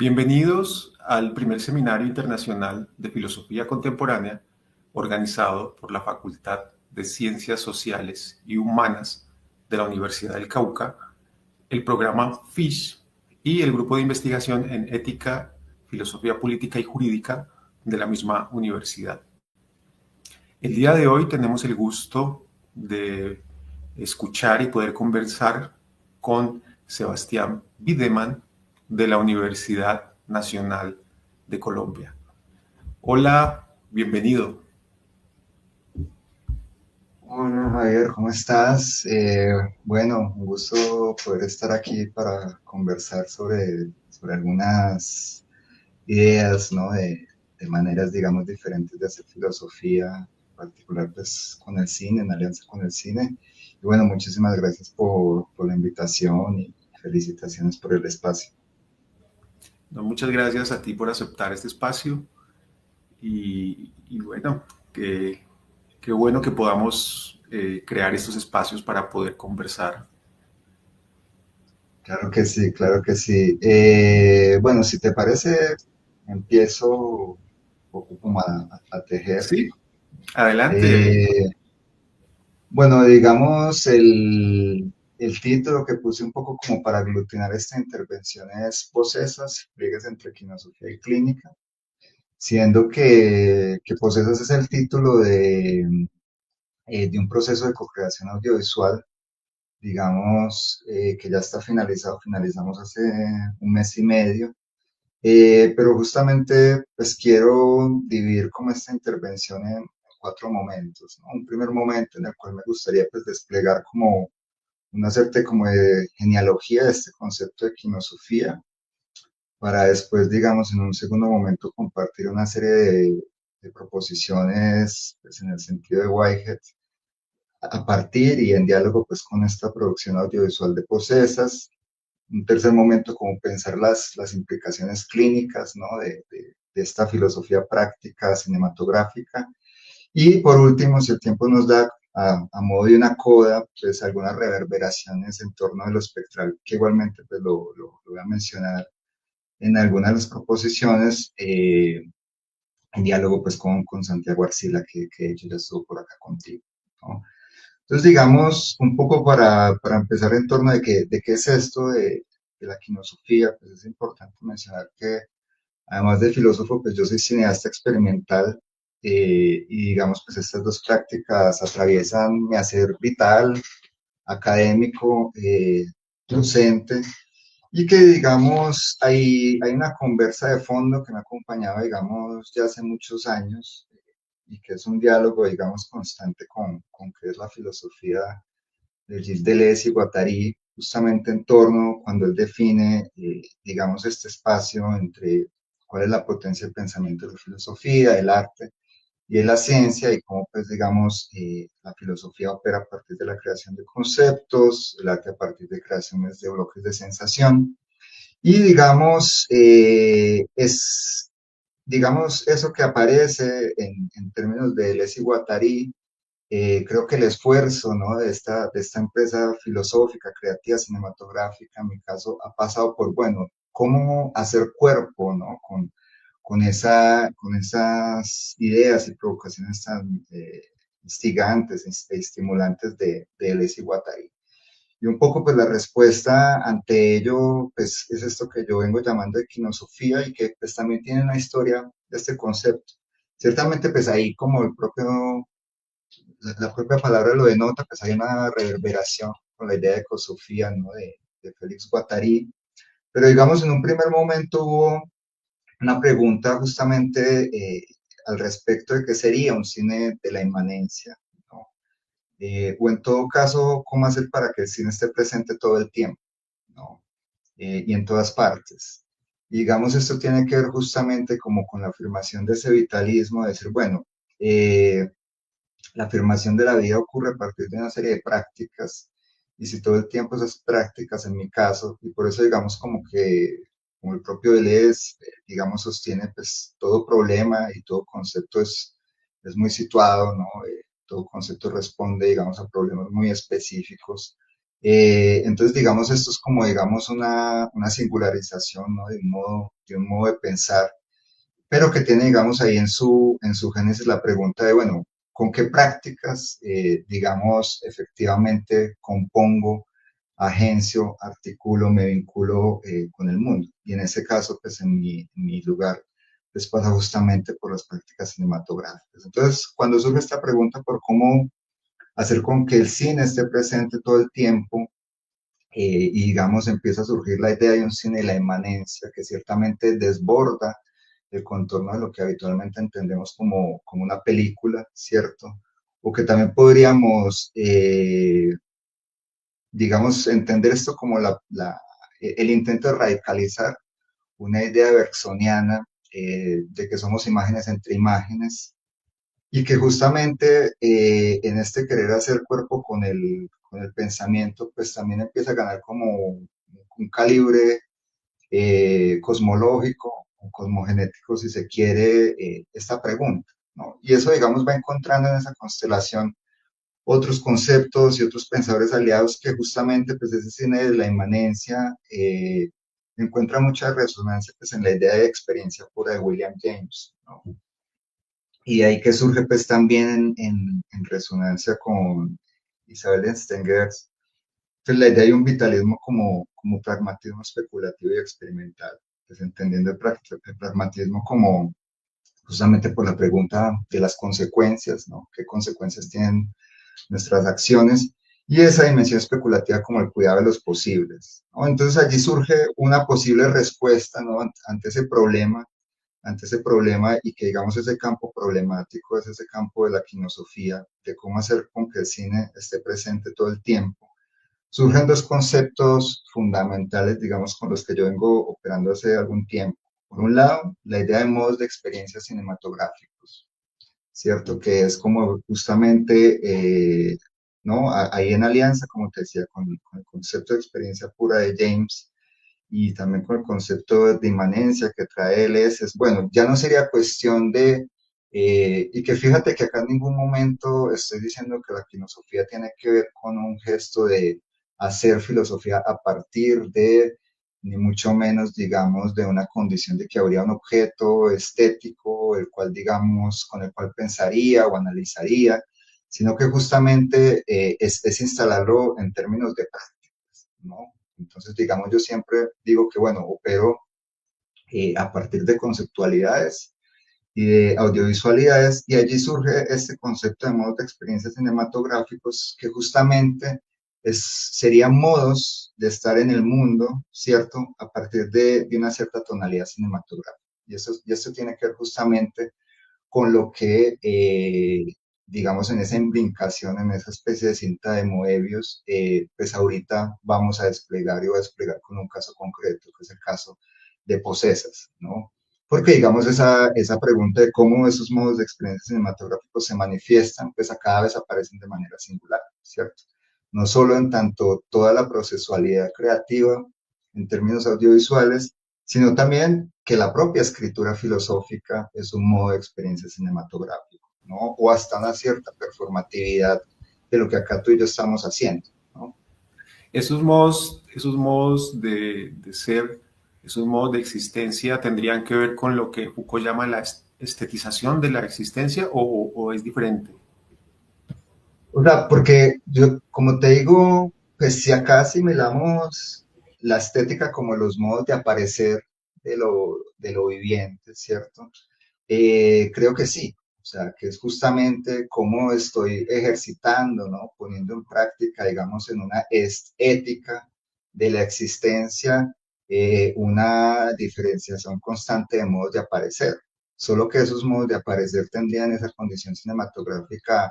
Bienvenidos al primer seminario internacional de filosofía contemporánea organizado por la Facultad de Ciencias Sociales y Humanas de la Universidad del Cauca, el programa FISH y el grupo de investigación en ética, filosofía política y jurídica de la misma universidad. El día de hoy tenemos el gusto de escuchar y poder conversar con Sebastián Bideman de la Universidad Nacional de Colombia. Hola, bienvenido. Hola Javier, ¿cómo estás? Bueno, un gusto poder estar aquí para conversar sobre algunas ideas, ¿no? De maneras, digamos, diferentes de hacer filosofía, en particular pues con el cine, en alianza con el cine. Y bueno, muchísimas gracias por la invitación y felicitaciones por el espacio. No, muchas gracias a ti por aceptar este espacio y bueno, qué bueno que podamos crear estos espacios para poder conversar. Claro que sí, claro que sí. Bueno, si te parece, empiezo un poco como a tejer. Sí, adelante. Eh, bueno, digamos, el título que puse un poco como para aglutinar esta intervención es Posesas, pliegues entre filosofía y clínica, siendo que Posesas es el título de un proceso de co-creación audiovisual, digamos, que ya está finalizado, finalizamos hace un mes y medio. Pero justamente pues quiero dividir como esta intervención en cuatro momentos, ¿no? Un primer momento en el cual me gustaría pues desplegar como una suerte como de genealogía de este concepto de quinosofía, para después, digamos, en un segundo momento compartir una serie de proposiciones pues, en el sentido de Whitehead, a partir y en diálogo pues con esta producción audiovisual de Posesas. Un tercer momento, como pensar las implicaciones clínicas, ¿no? De esta filosofía práctica cinematográfica. Y por último, si el tiempo nos da, a modo de una coda, pues algunas reverberaciones en torno de lo espectral, que igualmente pues, lo voy a mencionar en algunas de las proposiciones, en diálogo pues con Santiago Arcila, que de hecho ya estuvo por acá contigo, ¿no? Entonces, digamos, un poco para empezar en torno de qué es esto de la quinosofía, pues es importante mencionar que además de filósofo, pues yo soy cineasta experimental, y digamos, pues estas dos prácticas atraviesan mi hacer vital, académico, docente, y que digamos, hay una conversa de fondo que me ha acompañado, digamos, ya hace muchos años, y que es un diálogo, digamos, constante con qué es la filosofía de Gilles Deleuze y Guattari, justamente en torno cuando él define, digamos, este espacio entre cuál es la potencia del pensamiento de la filosofía, el arte y de la ciencia, y cómo, pues, digamos, la filosofía opera a partir de la creación de conceptos, el arte a partir de creaciones de bloques de sensación. Y, digamos, digamos, eso que aparece en términos de Deleuze y Guattari. Creo que el esfuerzo, ¿no? De esta empresa filosófica, creativa, cinematográfica, en mi caso, ha pasado por, bueno, cómo hacer cuerpo, ¿no? Con esas ideas y provocaciones tan instigantes e estimulantes de Deleuze y Guattari. Y un poco, pues, la respuesta ante ello, pues, es esto que yo vengo llamando equinosofía y que, pues, también tiene una historia de este concepto. Ciertamente, pues, ahí como el propio la propia palabra lo denota, pues hay una reverberación con la idea de ecosofía, ¿no? De Félix Guattari. Pero digamos, en un primer momento hubo una pregunta justamente al respecto de qué sería un cine de la inmanencia, ¿no? O en todo caso, cómo hacer para que el cine esté presente todo el tiempo, ¿no? Y en todas partes. Y digamos, esto tiene que ver justamente como con la afirmación de ese vitalismo, de decir, bueno, eh, la afirmación de la vida ocurre a partir de una serie de prácticas, y si todo el tiempo esas prácticas, en mi caso, y por eso digamos como que, como el propio Deleuze, digamos, sostiene, pues todo problema y todo concepto es muy situado, ¿no? Todo concepto responde, digamos, a problemas muy específicos, Entonces, digamos, esto es como, digamos, una singularización, ¿no? De un modo de pensar, pero que tiene, digamos, ahí en su génesis la pregunta de, bueno, ¿con qué prácticas, digamos, efectivamente compongo, agencio, articulo, me vinculo con el mundo? Y en ese caso, pues en mi lugar, pues pasa justamente por las prácticas cinematográficas. Entonces, cuando surge esta pregunta por cómo hacer con que el cine esté presente todo el tiempo, y digamos empieza a surgir la idea de un cine de la inmanencia que ciertamente desborda el contorno de lo que habitualmente entendemos como, como una película, ¿cierto? O que también podríamos, digamos, entender esto como el intento de radicalizar una idea bergsoniana de que somos imágenes entre imágenes y que justamente en este querer hacer cuerpo con el pensamiento, pues también empieza a ganar como un calibre cosmológico o cosmogenético, si se quiere, esta pregunta, ¿no? Y eso, digamos, va encontrando en esa constelación otros conceptos y otros pensadores aliados que justamente, pues, ese cine de la inmanencia encuentra mucha resonancia, pues, en la idea de experiencia pura de William James, ¿no? Y ahí que surge pues también en resonancia con Isabel Stengers, pues la idea de un vitalismo como, como pragmatismo especulativo y experimental, pues entendiendo el pragmatismo como justamente por la pregunta de las consecuencias, ¿no? ¿Qué consecuencias tienen nuestras acciones? Y esa dimensión especulativa como el cuidado de los posibles, ¿no? Entonces allí surge una posible respuesta, ¿no? Ante ese problema y que digamos ese campo problemático es ese campo de la quinosofía, de cómo hacer con que el cine esté presente todo el tiempo. Surgen dos conceptos fundamentales, digamos, con los que yo vengo operando hace algún tiempo. Por un lado, la idea de modos de experiencias cinematográficos, ¿cierto? Que es como justamente, ¿no? Ahí en alianza, como te decía, con el concepto de experiencia pura de James, y también con el concepto de inmanencia que trae él es, bueno, ya no sería cuestión de, y que fíjate que acá en ningún momento estoy diciendo que la filosofía tiene que ver con un gesto de hacer filosofía a partir de, ni mucho menos, digamos, de una condición de que habría un objeto estético, el cual, digamos, con el cual pensaría o analizaría, sino que justamente es instalarlo en términos de prácticas, ¿no? Entonces, digamos, yo siempre digo que, bueno, opero a partir de conceptualidades y de audiovisualidades, y allí surge este concepto de modos de experiencias cinematográficos que justamente serían modos de estar en el mundo, ¿cierto? A partir de una cierta tonalidad cinematográfica. Y eso tiene que ver justamente con lo que, digamos, en esa imbricación, en esa especie de cinta de Moebius, pues ahorita vamos a desplegar y voy a desplegar con un caso concreto, que es el caso de Posesas, ¿no? Porque, digamos, esa pregunta de cómo esos modos de experiencia cinematográficos se manifiestan, pues a cada vez aparecen de manera singular, ¿cierto? No solo en tanto toda la procesualidad creativa en términos audiovisuales, sino también que la propia escritura filosófica es un modo de experiencia cinematográfico, ¿no? O hasta una cierta performatividad de lo que acá tú y yo estamos haciendo, ¿no? Esos modos de ser, esos modos de existencia tendrían que ver con lo que Foucault llama la estetización de la existencia o es diferente. O sea, porque yo, como te digo, pues si acá asimilamos la estética como los modos de aparecer de lo viviente, ¿cierto? Creo que sí, o sea, que es justamente cómo estoy ejercitando, ¿no? Poniendo en práctica, digamos, en una ética de la existencia, una diferenciación constante de modos de aparecer. Solo que esos modos de aparecer tendrían esa condición cinematográfica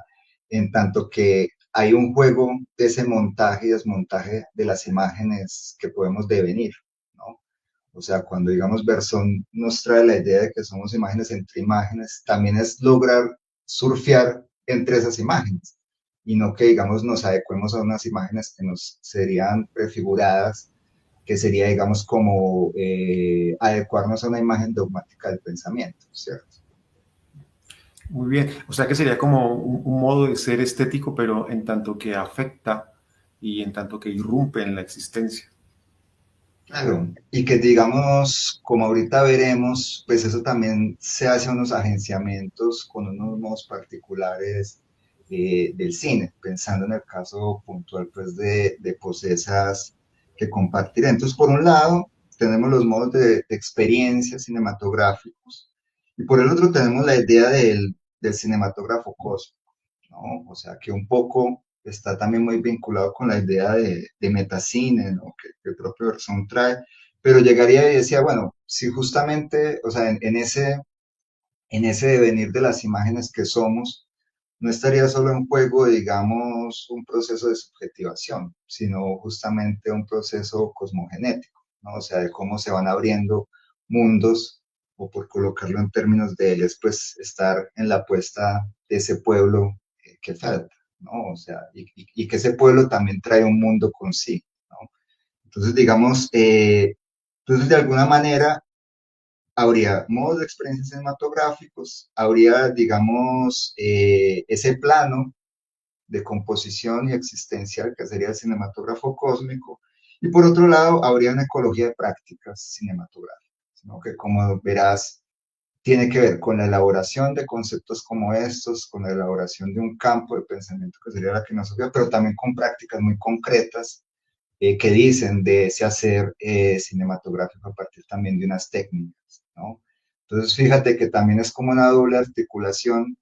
en tanto que hay un juego de ese montaje y desmontaje de las imágenes que podemos devenir, ¿no? O sea, cuando digamos Bersón nos trae la idea de que somos imágenes entre imágenes, también es lograr surfear entre esas imágenes y no que digamos nos adecuemos a unas imágenes que nos serían prefiguradas, que sería digamos como adecuarnos a una imagen dogmática del pensamiento, ¿cierto? Muy bien, o sea que sería como un modo de ser estético, pero en tanto que afecta y en tanto que irrumpe en la existencia. Claro, y que digamos, como ahorita veremos, pues eso también se hace unos agenciamientos con unos modos particulares del cine, pensando en el caso puntual pues de posesas que compartir. Entonces, por un lado, tenemos los modos de experiencia cinematográficos y por el otro tenemos la idea del cinematógrafo cósmico, ¿no? O sea, que un poco está también muy vinculado con la idea de metacine, ¿no? Que el propio Bersón trae, pero llegaría y decía, bueno, si justamente, o sea, en ese devenir de las imágenes que somos, no estaría solo en juego, digamos, un proceso de subjetivación, sino justamente un proceso cosmogenético, ¿no? O sea, de cómo se van abriendo mundos, o por colocarlo en términos de él, es pues estar en la puesta de ese pueblo que falta, ¿no? O sea, y que ese pueblo también trae un mundo consigo, ¿no? Entonces, digamos, entonces de alguna manera habría modos de experiencias cinematográficos, habría, digamos, ese plano de composición y existencial que sería el cinematógrafo cósmico, y por otro lado habría una ecología de prácticas cinematográficas, ¿no? Que como verás tiene que ver con la elaboración de conceptos como estos, con la elaboración de un campo de pensamiento que sería la filosofía, pero también con prácticas muy concretas que dicen de ese hacer cinematográfico a partir también de unas técnicas, ¿no? Entonces, fíjate que también es como una doble articulación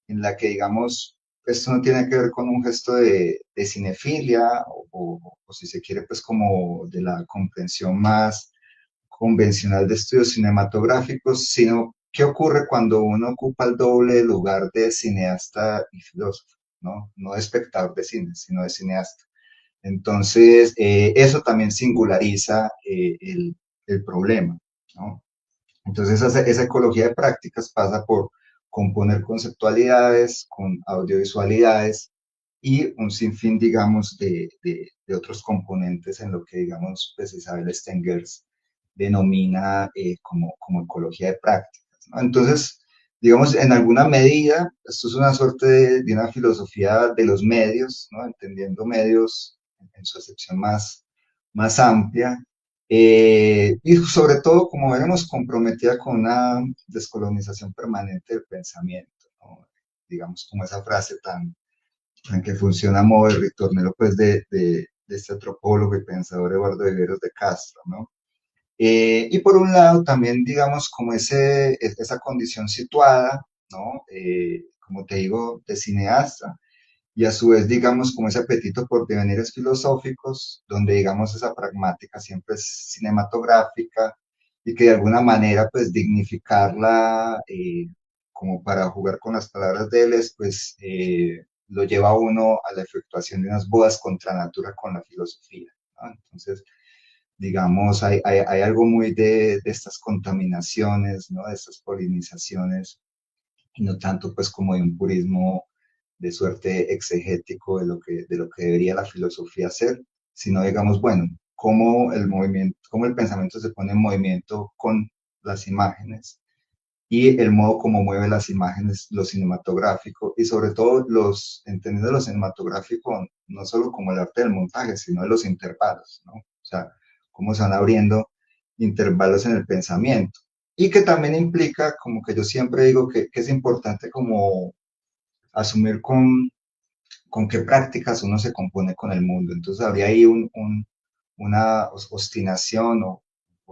en la que, digamos, esto no tiene que ver con un gesto de cinefilia o si se quiere, pues como de la comprensión más convencional de estudios cinematográficos, sino qué ocurre cuando uno ocupa el doble lugar de cineasta y filósofo, ¿no? No de espectador de cine, sino de cineasta. Entonces, eso también singulariza el problema, ¿no? Entonces, esa ecología de prácticas pasa por componer conceptualidades con audiovisualidades y un sinfín, digamos, de otros componentes en lo que, digamos, pues Isabel Stengers denomina como ecología de prácticas, ¿no? Entonces, digamos, en alguna medida, esto es una suerte de una filosofía de los medios, ¿no? Entendiendo medios en su acepción más amplia, y sobre todo, como veremos, comprometida con una descolonización permanente del pensamiento, ¿no? Digamos, como esa frase tan que funciona a modo de ritornelo, pues, de este antropólogo y pensador Eduardo Viveros de Castro, ¿no? Y por un lado, también, digamos, como esa condición situada, ¿no? Como te digo, de cineasta, y a su vez, digamos, como ese apetito por devenires filosóficos, donde, digamos, esa pragmática siempre es cinematográfica y que de alguna manera, pues, dignificarla, como para jugar con las palabras de él, pues, lo lleva a uno a la efectuación de unas bodas contra natura con la filosofía, ¿no? Entonces, digamos, hay algo muy de estas contaminaciones, ¿no? De estas polinizaciones, y no tanto, pues, como de un purismo de suerte exegético de lo que debería la filosofía ser, sino digamos, bueno, cómo el movimiento, cómo el pensamiento se pone en movimiento con las imágenes y el modo como mueve las imágenes, lo cinematográfico y sobre todo entendiendo lo cinematográfico no solo como el arte del montaje, sino de los intervalos, ¿no? O sea, cómo se van abriendo intervalos en el pensamiento. Y que también implica, como que yo siempre digo, que es importante como asumir con qué prácticas uno se compone con el mundo. Entonces habría ahí una obstinación o,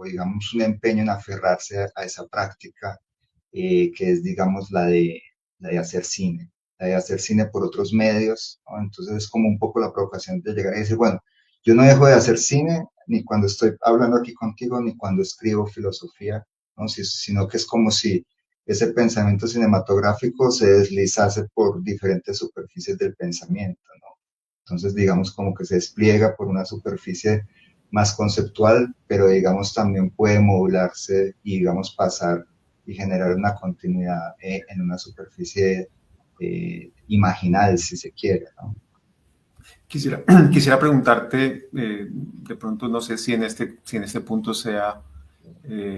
digamos un empeño en aferrarse a esa práctica que es digamos la de hacer cine, la de hacer cine por otros medios, ¿no? Entonces es como un poco la provocación de llegar y decir, bueno, yo no dejo de hacer cine ni cuando estoy hablando aquí contigo, ni cuando escribo filosofía, ¿no? Sino que es como si ese pensamiento cinematográfico se deslizase por diferentes superficies del pensamiento, ¿no? Entonces, digamos, como que se despliega por una superficie más conceptual, pero digamos también puede modularse y, digamos, pasar y generar una continuidad en una superficie imaginal, si se quiere, ¿no? Quisiera, quisiera preguntarte, de pronto no sé si en este punto sea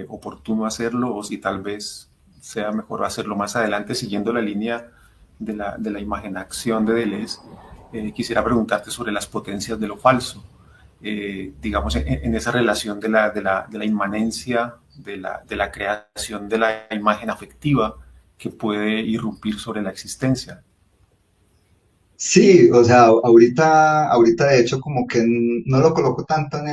oportuno hacerlo o si tal vez sea mejor hacerlo más adelante siguiendo la línea de la imaginación de Deleuze. quisiera preguntarte sobre las potencias de lo falso, digamos, en esa relación de la inmanencia, de la creación de la imagen afectiva que puede irrumpir sobre la existencia. Sí, o sea, ahorita de hecho como que no lo coloco tanto en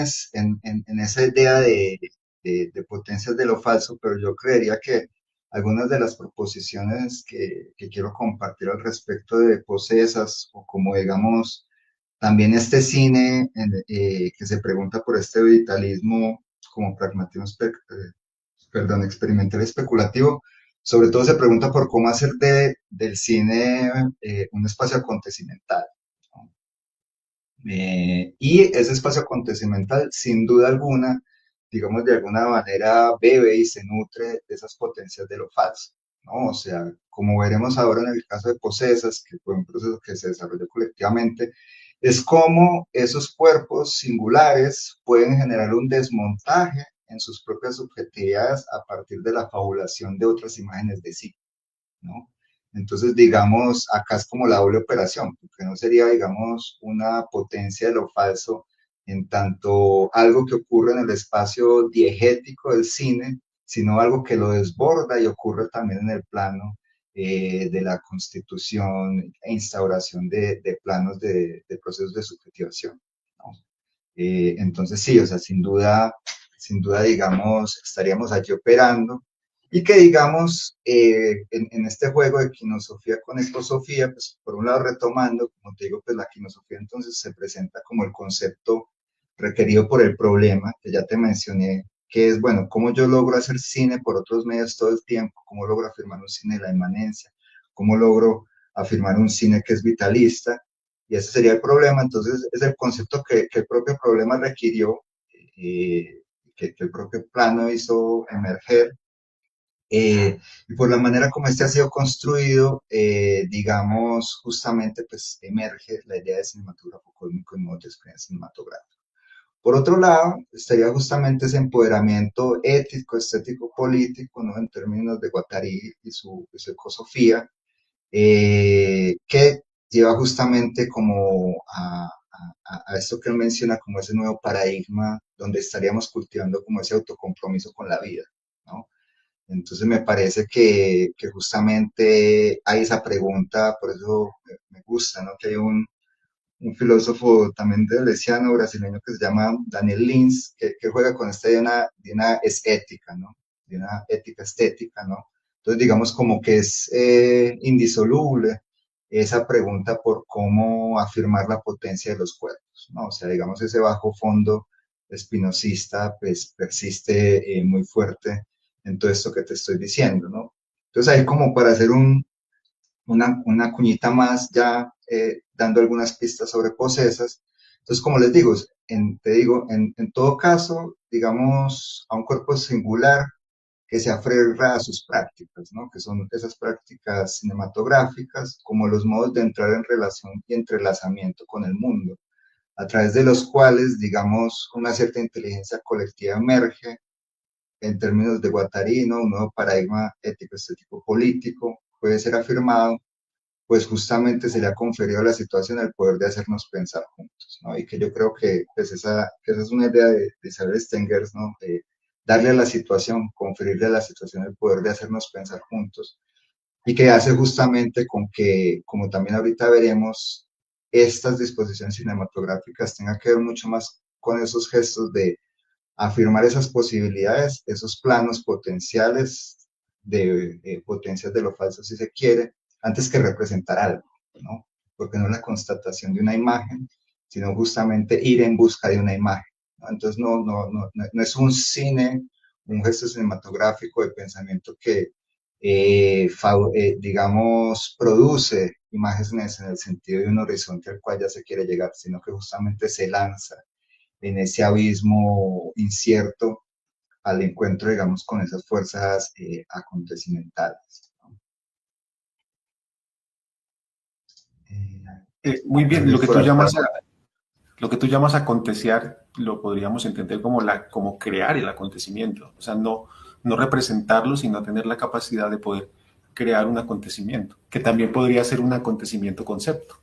esa idea de potencias de lo falso, pero yo creería que algunas de las proposiciones que quiero compartir al respecto de Posesas, o como digamos también este cine que se pregunta por este vitalismo como pragmatismo, perdón, experimental especulativo, sobre todo se pregunta por cómo hacer del cine un espacio acontecimental, ¿no? Y ese espacio acontecimental, sin duda alguna, digamos, de alguna manera bebe y se nutre de esas potencias de lo falso, ¿no? O sea, como veremos ahora en el caso de Posesas, que fue un proceso que se desarrolló colectivamente, es como esos cuerpos singulares pueden generar un desmontaje en sus propias subjetividades a partir de la fabulación de otras imágenes de sí, ¿no? Entonces, digamos, acá es como la doble operación, porque no sería, digamos, una potencia de lo falso en tanto algo que ocurre en el espacio diegético del cine, sino algo que lo desborda y ocurre también en el plano de la constitución e instauración de planos de procesos de subjetivación, ¿no? Entonces sí, o sea, sin duda, digamos, estaríamos allí operando y que, digamos, en este juego de quinosofía con esposofía, pues por un lado retomando, como te digo, pues la quinosofía entonces se presenta como el concepto requerido por el problema, que ya te mencioné, que es, bueno, cómo yo logro hacer cine por otros medios todo el tiempo, cómo logro afirmar un cine de la inmanencia, cómo logro afirmar un cine que es vitalista, y ese sería el problema. Entonces es el concepto que el propio problema requirió, que el propio plano hizo emerger, y por la manera como este ha sido construido, digamos, justamente pues emerge la idea de cinematógrafo cósmico y modo de experiencia cinematográfica. Por otro lado, estaría justamente ese empoderamiento ético, estético, político, ¿no? En términos de Guattari y su ecosofía, que lleva justamente como a esto que él menciona como ese nuevo paradigma donde estaríamos cultivando como ese autocompromiso con la vida, ¿no? Entonces me parece que justamente hay esa pregunta, por eso me gusta, ¿no? Que hay un filósofo también deleuziano brasileño que se llama Daniel Lins, que juega con esta de una estética, ¿no? De una ética estética, ¿no? Entonces, digamos como que es indisoluble esa pregunta por cómo afirmar la potencia de los cuerpos, ¿no? O sea, digamos, ese bajo fondo espinosista, pues persiste muy fuerte en todo esto que te estoy diciendo, ¿no? Entonces, ahí como para hacer una cuñita más ya dando algunas pistas sobre Posesas. Entonces, como les digo, te digo, en todo caso, digamos, a un cuerpo singular que se aferra a sus prácticas, ¿no? Que son esas prácticas cinematográficas, como los modos de entrar en relación y entrelazamiento con el mundo, a través de los cuales, digamos, una cierta inteligencia colectiva emerge en términos de Guattari, ¿no? Un nuevo paradigma ético, estético, político, puede ser afirmado, pues justamente se le ha conferido a la situación el poder de hacernos pensar juntos, ¿no? Y que yo creo pues que esa es una idea de Isabel Stengers, ¿no? De darle a la situación, conferirle a la situación el poder de hacernos pensar juntos, y que hace justamente con que, como también ahorita veremos, estas disposiciones cinematográficas tengan que ver mucho más con esos gestos de afirmar esas posibilidades, esos planos potenciales de potencias de lo falso, si se quiere, antes que representar algo, ¿no? Porque no es la constatación de una imagen, sino justamente ir en busca de una imagen, ¿no? Entonces, no es un cine, un gesto cinematográfico de pensamiento que, digamos, produce imágenes en el sentido de un horizonte al cual ya se quiere llegar, sino que justamente se lanza en ese abismo incierto al encuentro, digamos, con esas fuerzas acontecimentales, ¿no? Muy bien, Entonces, por acá. lo que tú llamas acontecer, lo podríamos entender como crear el acontecimiento. O sea, no representarlo, sino tener la capacidad de poder crear un acontecimiento, que también podría ser un acontecimiento concepto.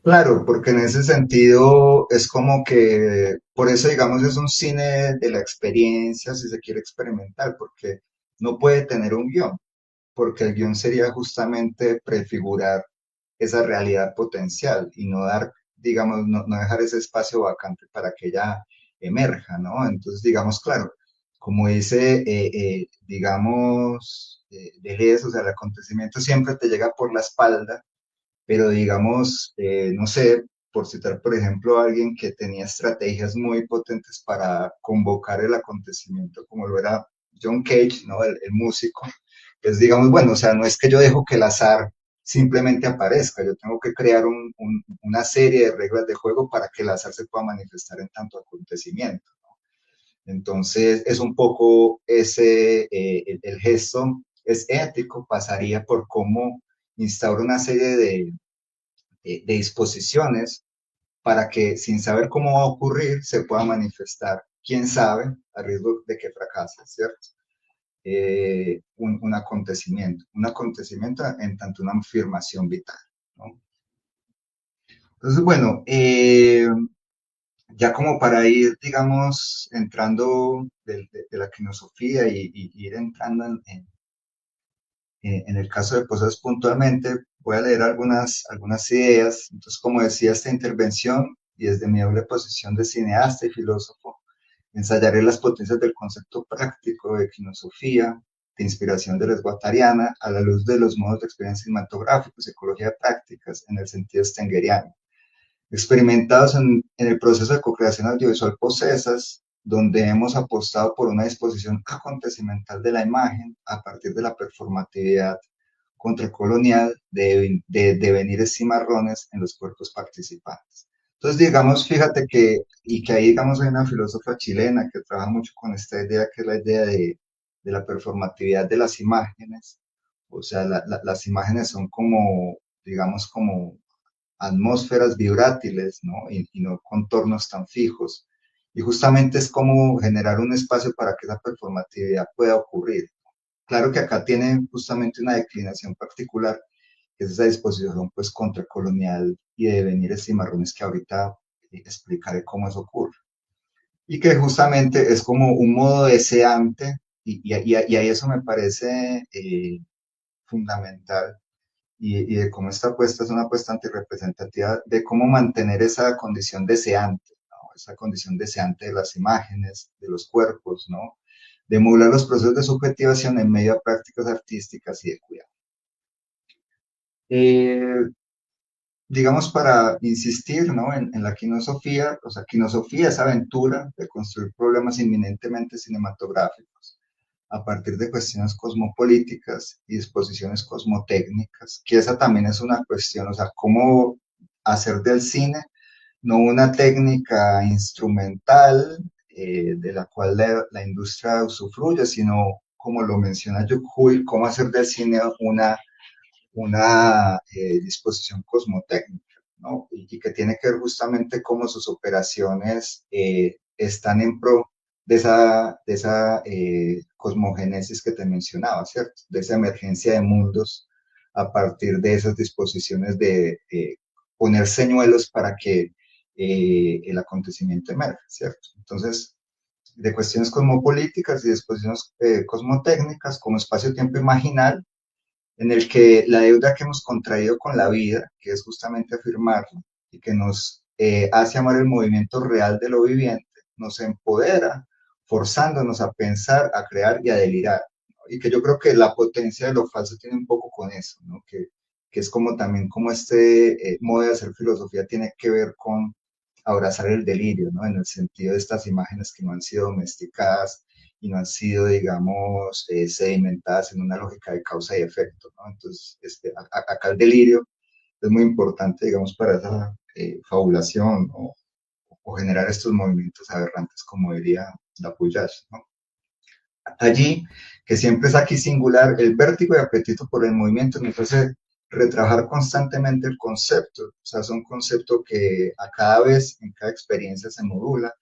Claro, porque en ese sentido es como que, por eso digamos es un cine de la experiencia, si se quiere experimentar, porque no puede tener un guión, porque el guión sería justamente prefigurar esa realidad potencial y no dar, digamos, no dejar ese espacio vacante para que ella emerja, ¿no? Entonces, digamos, claro, como dice, digamos, Deleuze, o sea, el acontecimiento siempre te llega por la espalda, pero digamos, no sé, por citar, por ejemplo, a alguien que tenía estrategias muy potentes para convocar el acontecimiento, como lo era John Cage, ¿no? El músico, pues digamos, bueno, o sea, no es que yo dejo que el azar simplemente aparezca, yo tengo que crear una serie de reglas de juego para que el azar se pueda manifestar en tanto acontecimiento. Entonces, es un poco ese, el gesto es ético, pasaría por cómo instaura una serie de disposiciones para que sin saber cómo va a ocurrir se pueda manifestar, quién sabe, a riesgo de que fracase, ¿cierto? Un acontecimiento en tanto una afirmación vital, ¿no? Entonces, bueno, ya como para ir, digamos, entrando de la filosofía y ir entrando en el caso de Posas puntualmente, voy a leer algunas ideas. Entonces, como decía, esta intervención, y desde mi doble posición de cineasta y filósofo, ensayaré las potencias del concepto práctico de filosofía, de inspiración de guattariana, a la luz de los modos de experiencia cinematográficos, psicología de prácticas, en el sentido stengeriano experimentados en el proceso de co-creación audiovisual Posesas, donde hemos apostado por una disposición acontecimental de la imagen a partir de la performatividad contracolonial de devenires cimarrones en los cuerpos participantes. Entonces, digamos, fíjate que, y que ahí, digamos, hay una filósofa chilena que trabaja mucho con esta idea, que es la idea de la performatividad de las imágenes. O sea, las imágenes son como, digamos, como atmósferas vibrátiles, ¿no? Y no contornos tan fijos. Y justamente es como generar un espacio para que esa performatividad pueda ocurrir. Claro que acá tiene justamente una declinación particular, que es esa disposición pues contracolonial y de venires cimarrones que ahorita explicaré cómo eso ocurre. Y que justamente es como un modo deseante, y a eso me parece fundamental, y de cómo esta apuesta es una apuesta antirrepresentativa, de cómo mantener esa condición deseante, ¿no? Esa condición deseante de las imágenes, de los cuerpos, ¿no? De modular los procesos de subjetivación en medio a prácticas artísticas y de cuidado. Eh, digamos, para insistir, ¿no? En la quinosofía, o sea, quinosofía es aventura de construir problemas inminentemente cinematográficos a partir de cuestiones cosmopolíticas y disposiciones cosmotécnicas, que esa también es una cuestión, o sea, cómo hacer del cine no una técnica instrumental de la cual la industria usufruye, sino, como lo menciona Jules, cómo hacer del cine una disposición cosmotécnica, ¿no? Y que tiene que ver justamente cómo sus operaciones están en pro de esa cosmogénesis que te mencionaba, ¿cierto? De esa emergencia de mundos a partir de esas disposiciones de poner señuelos para que el acontecimiento emerja, ¿cierto? Entonces, de cuestiones cosmopolíticas y disposiciones cosmotécnicas como espacio-tiempo imaginal, en el que la deuda que hemos contraído con la vida, que es justamente afirmarla y que nos hace amar el movimiento real de lo viviente, nos empodera, forzándonos a pensar, a crear y a delirar, ¿no? Y que yo creo que la potencia de lo falso tiene un poco con eso, ¿no? Que es como también como este modo de hacer filosofía tiene que ver con abrazar el delirio, ¿no? En el sentido de estas imágenes que no han sido domesticadas y no han sido, digamos, sedimentadas en una lógica de causa y efecto, ¿no? Entonces, acá el delirio es muy importante, digamos, para esa fabulación o generar estos movimientos aberrantes, como diría Lapoullache, ¿no? Allí, que siempre es aquí singular, el vértigo y apetito por el movimiento nos hace retrabajar constantemente el concepto, o sea, es un concepto que a cada vez, en cada experiencia se modula,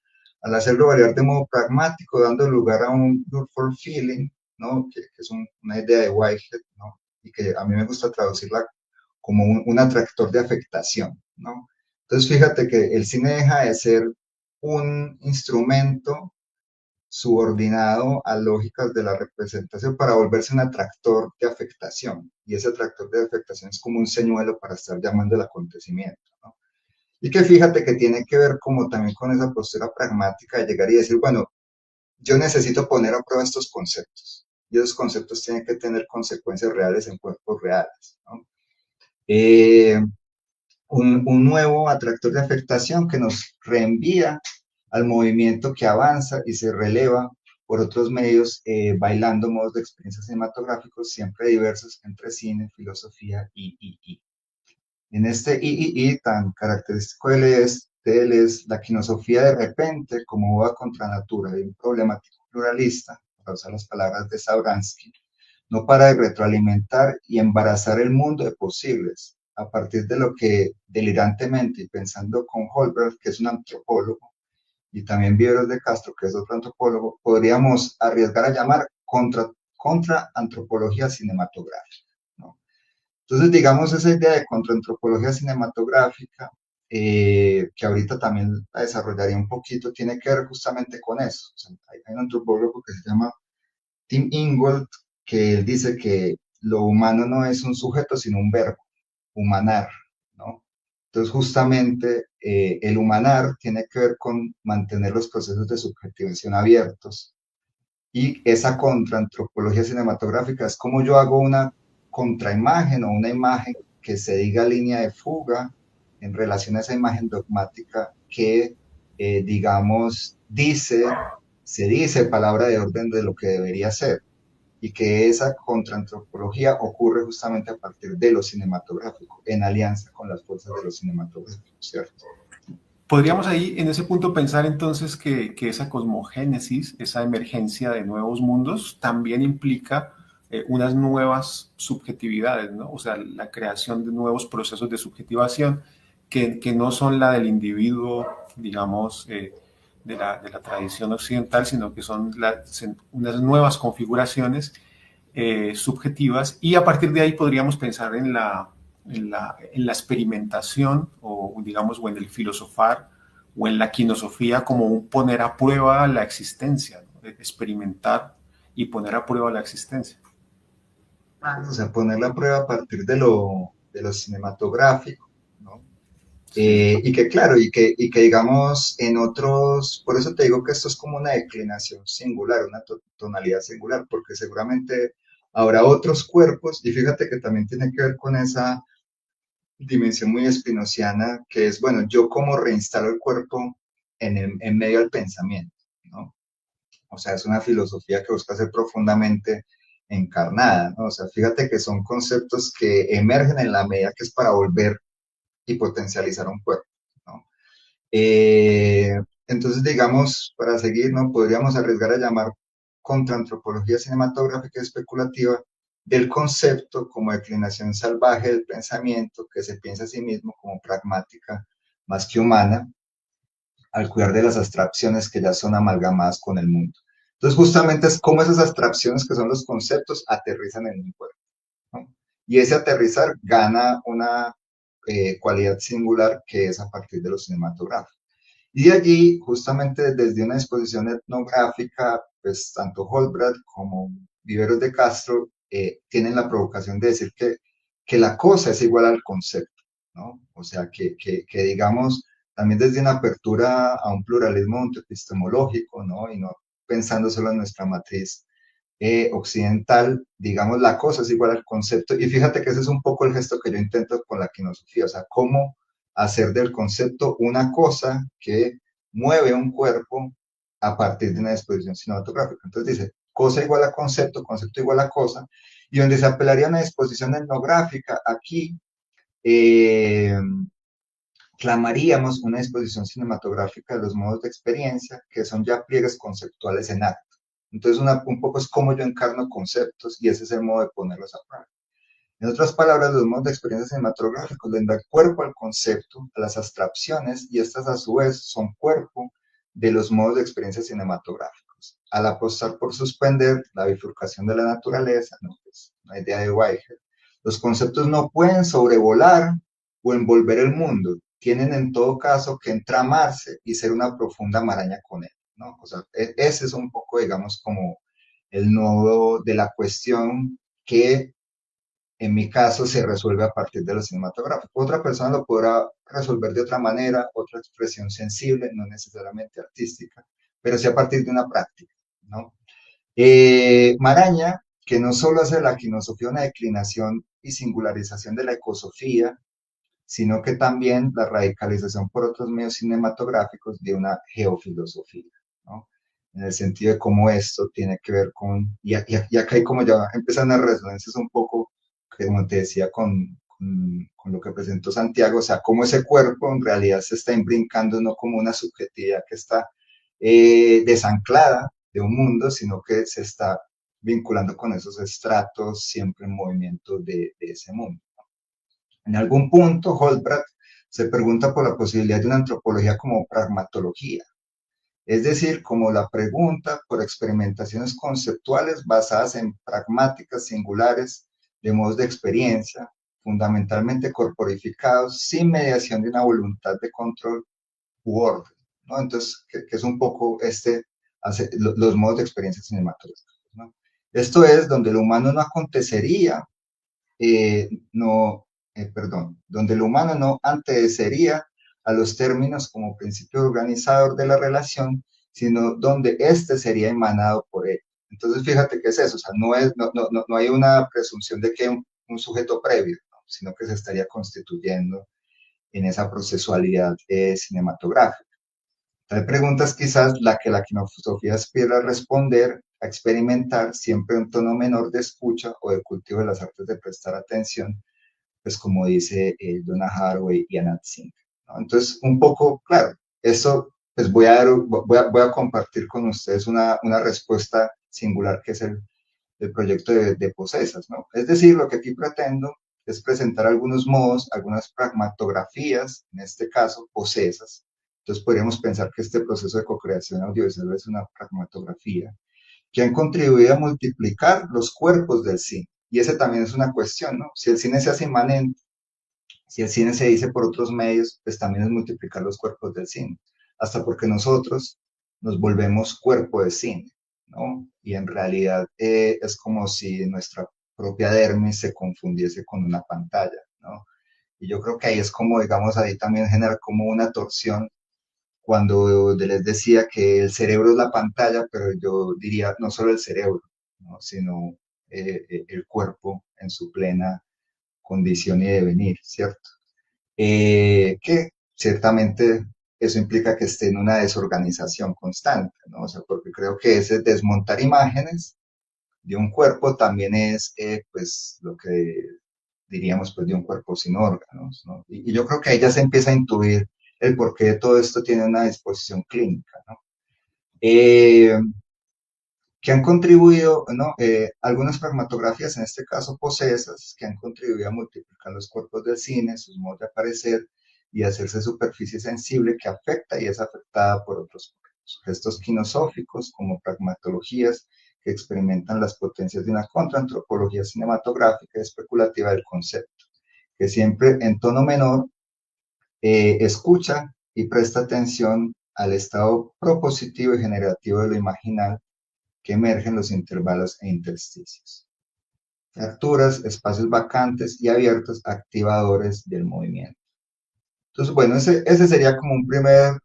al hacerlo variar de modo pragmático, dando lugar a un for feeling, ¿no? Que es una idea de Whitehead, ¿no? Y que a mí me gusta traducirla como un atractor de afectación, ¿no? Entonces, fíjate que el cine deja de ser un instrumento subordinado a lógicas de la representación para volverse un atractor de afectación. Y ese atractor de afectación es como un señuelo para estar llamando el acontecimiento, ¿no? Y que fíjate que tiene que ver como también con esa postura pragmática de llegar y decir, bueno, yo necesito poner a prueba estos conceptos. Y esos conceptos tienen que tener consecuencias reales en cuerpos reales, ¿no? Eh, un nuevo atractor de afectación que nos reenvía al movimiento que avanza y se releva por otros medios, bailando modos de experiencias cinematográficos siempre diversos entre cine, filosofía y. En este y tan característico de él es la quinosofía de repente, como boda contra natura, de un problemático pluralista, para usar las palabras de Sabransky, no para de retroalimentar y embarazar el mundo de posibles, a partir de lo que delirantemente, y pensando con Holberg, que es un antropólogo, y también Viveros de Castro, que es otro antropólogo, podríamos arriesgar a llamar contra antropología cinematográfica, ¿no? Entonces, digamos, esa idea de contraantropología cinematográfica, que ahorita también la desarrollaría un poquito, tiene que ver justamente con eso. O sea, hay un antropólogo que se llama Tim Ingold, que él dice que lo humano no es un sujeto, sino un verbo, humanar, ¿no? Entonces, justamente el humanar tiene que ver con mantener los procesos de subjetivación abiertos, y esa contraantropología cinematográfica es como yo hago una contraimagen o una imagen que se diga línea de fuga en relación a esa imagen dogmática que, digamos, se dice palabra de orden de lo que debería ser, y que esa contraantropología ocurre justamente a partir de lo cinematográfico, en alianza con las fuerzas de lo cinematográfico, ¿cierto? Podríamos ahí en ese punto pensar entonces que esa cosmogénesis, esa emergencia de nuevos mundos, también implica unas nuevas subjetividades, ¿no? O sea, la creación de nuevos procesos de subjetivación que no son la del individuo, digamos, de la tradición occidental, sino que son unas nuevas configuraciones subjetivas, y a partir de ahí podríamos pensar en la experimentación o digamos o en el filosofar o en la quinosofía como un poner a prueba la existencia, ¿no? Experimentar y poner a prueba la existencia. O sea, poner la prueba a partir de lo cinematográfico, ¿no? Sí. Y que claro, y que digamos en otros, por eso te digo que esto es como una declinación singular, una tonalidad singular, porque seguramente habrá otros cuerpos, y fíjate que también tiene que ver con esa dimensión muy espinociana, que es, bueno, yo cómo reinstalo el cuerpo en medio del pensamiento, ¿no? O sea, es una filosofía que busca ser profundamente encarnada, ¿no? O sea, fíjate que son conceptos que emergen en la medida que es para volver y potencializar un cuerpo, ¿no? Eh, entonces, digamos, para seguir, ¿no? Podríamos arriesgar a llamar contraantropología cinematográfica especulativa del concepto como declinación salvaje del pensamiento que se piensa a sí mismo como pragmática más que humana, al cuidar de las abstracciones que ya son amalgamadas con el mundo. Entonces, justamente es como esas abstracciones que son los conceptos aterrizan en un cuerpo, ¿no? Y ese aterrizar gana una cualidad singular que es a partir de lo cinematográfico. Y de allí, justamente desde una exposición etnográfica, pues tanto Holbrand como Viveros de Castro tienen la provocación de decir que la cosa es igual al concepto, ¿no? O sea, que digamos, también desde una apertura a un pluralismo epistemológico, ¿no? Y no pensando solo en nuestra matriz occidental, digamos, la cosa es igual al concepto. Y fíjate que ese es un poco el gesto que yo intento con la quinosofía, o sea, cómo hacer del concepto una cosa que mueve un cuerpo a partir de una disposición cinematográfica. Entonces dice, cosa igual a concepto, concepto igual a cosa, y donde se apelaría a una disposición etnográfica, aquí eh, clamaríamos una disposición cinematográfica de los modos de experiencia, que son ya pliegues conceptuales en acto. Entonces, un poco es cómo yo encarno conceptos y ese es el modo de ponerlos a prueba. En otras palabras, los modos de experiencia cinematográficos le dan cuerpo al concepto, a las abstracciones, y estas a su vez son cuerpo de los modos de experiencia cinematográficos. Al apostar por suspender la bifurcación de la naturaleza, ¿no? Pues, la idea de Whitehead, los conceptos no pueden sobrevolar o envolver el mundo, tienen en todo caso que entramarse y ser una profunda maraña con él, ¿no? O sea, ese es un poco, digamos, como el nodo de la cuestión que en mi caso se resuelve a partir de lo cinematográfico. Otra persona lo podrá resolver de otra manera, otra expresión sensible, no necesariamente artística, pero sí a partir de una práctica, ¿no? Maraña, que no solo hace la quinosofía una declinación y singularización de la ecosofía, sino que también la radicalización por otros medios cinematográficos de una geofilosofía, ¿no? En el sentido de cómo esto tiene que ver con, y acá hay como ya empiezan las resonancias un poco, que como te decía, con lo que presentó Santiago, o sea, cómo ese cuerpo en realidad se está imbrincando no como una subjetividad que está desanclada de un mundo, sino que se está vinculando con esos estratos siempre en movimiento de ese mundo. En algún punto, Holbrook se pregunta por la posibilidad de una antropología como pragmatología, es decir, como la pregunta por experimentaciones conceptuales basadas en pragmáticas singulares de modos de experiencia, fundamentalmente corporificados, sin mediación de una voluntad de control u orden, ¿no? Entonces, que es un poco los modos de experiencia cinematográficos, ¿no? Esto es donde lo humano no acontecería, no, perdón, donde el humano no antecedería a los términos como principio organizador de la relación, sino donde éste sería emanado por él. Entonces, fíjate qué es eso, o sea, no hay una presunción de que un sujeto previo, ¿no? Sino que se estaría constituyendo en esa procesualidad cinematográfica. Tal pregunta es quizás la que la filosofía aspira a responder, a experimentar, siempre en un tono menor de escucha o de cultivo de las artes de prestar atención, pues como dice Donna Haraway y Anat Singh, ¿no? Entonces, un poco, claro, eso, pues voy a compartir con ustedes una respuesta singular que es el proyecto de Posesas, ¿no? Es decir, lo que aquí pretendo es presentar algunos modos, algunas pragmatografías, en este caso, Posesas. Entonces podríamos pensar que este proceso de co-creación audiovisual es una pragmatografía que han contribuido a multiplicar los cuerpos del cine. Y esa también es una cuestión, ¿no? Si el cine se hace inmanente, si el cine se dice por otros medios, pues también es multiplicar los cuerpos del cine. Hasta porque nosotros nos volvemos cuerpo de cine, ¿no? Y en realidad es como si nuestra propia dermis se confundiese con una pantalla, ¿no? Y yo creo que ahí es como, digamos, ahí también genera como una torsión cuando les decía que el cerebro es la pantalla, pero yo diría no solo el cerebro, ¿no? Sino el cuerpo en su plena condición y devenir, ¿cierto? Que ciertamente eso implica que esté en una desorganización constante, ¿no? O sea, porque creo que ese desmontar imágenes de un cuerpo también es, pues, lo que diríamos, pues, de un cuerpo sin órganos, ¿no? Y yo creo que ahí ya se empieza a intuir el porqué de todo esto tiene una disposición clínica, ¿no? Que han contribuido, ¿no? Algunas pragmatografías, en este caso Posesas, que han contribuido a multiplicar los cuerpos del cine, sus modos de aparecer y hacerse superficie sensible que afecta y es afectada por otros cuerpos. Gestos quinosóficos como pragmatologías que experimentan las potencias de una contraantropología cinematográfica y especulativa del concepto, que siempre en tono menor escucha y presta atención al estado propositivo y generativo de lo imaginal que emergen en los intervalos e intersticios. Fracturas, espacios vacantes y abiertos, activadores del movimiento. Entonces, bueno, ese sería como un primer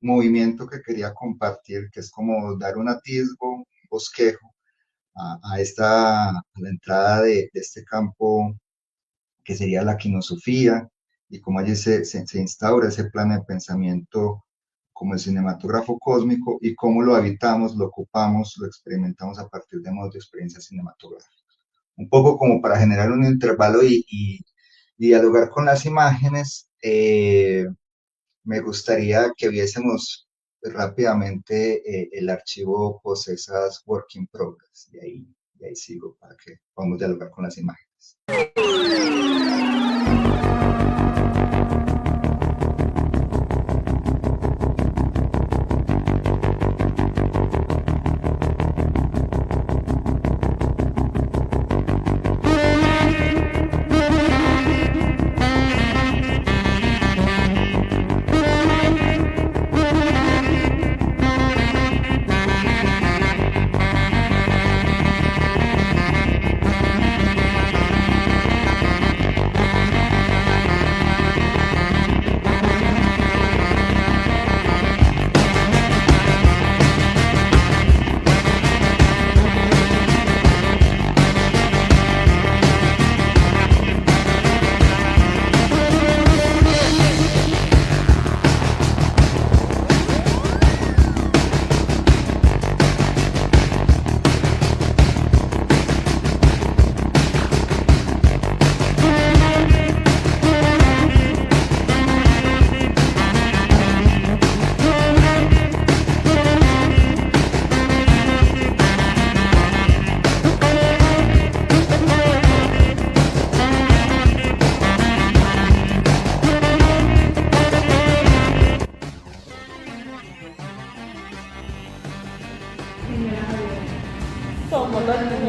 movimiento que quería compartir, que es como dar un atisbo, un bosquejo a la entrada de este campo que sería la quinosofía, y cómo allí se instaura ese plano de pensamiento como el cinematógrafo cósmico y cómo lo habitamos, lo ocupamos, lo experimentamos a partir de modos de experiencia cinematográfica. Un poco como para generar un intervalo y dialogar con las imágenes, me gustaría que viésemos rápidamente el archivo Posesas Work in Progress, y ahí sigo para que podamos dialogar con las imágenes.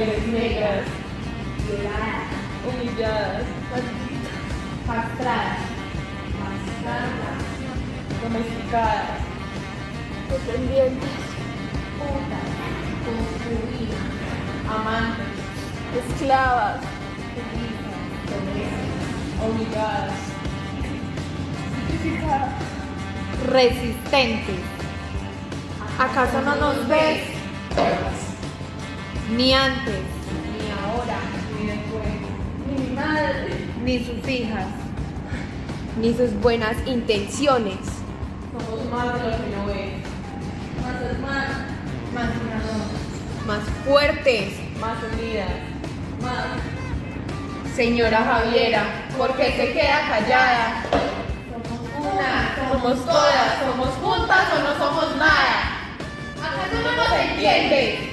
mujeres negras, violadas, humilladas, castradas, mascadas, domesticadas, dependientes, putas, concubinas, amantes, esclavas, sumisas, domésticas, obligadas, sacrificadas. resistentes. ¿Acaso no nos ves? Ni antes, Ni ahora, ni después. ni mi madre, ni sus hijas. ni sus buenas intenciones. Somos más de lo que no ves, Más hermanas, más una Más fuertes, más unidas, más. señora Javiera, ¿por qué se queda callada? Somos una, Somos todas, somos juntas o no somos nada. ¿Acaso no nos entiende?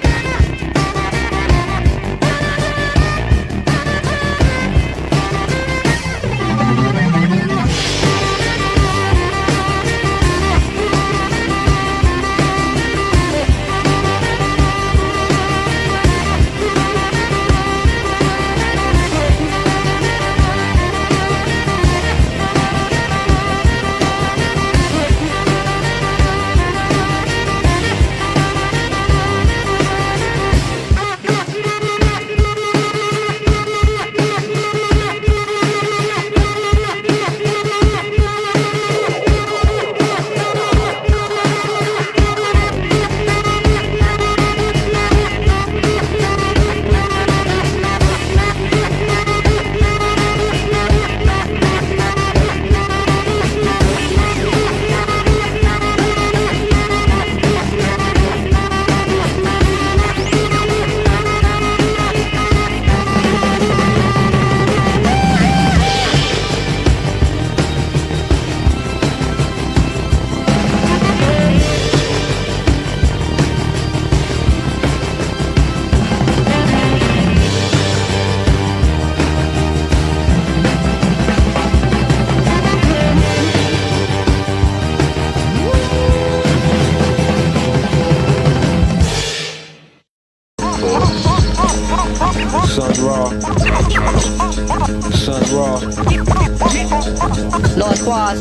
Sun Ra. Sun Ra. Lord Quas.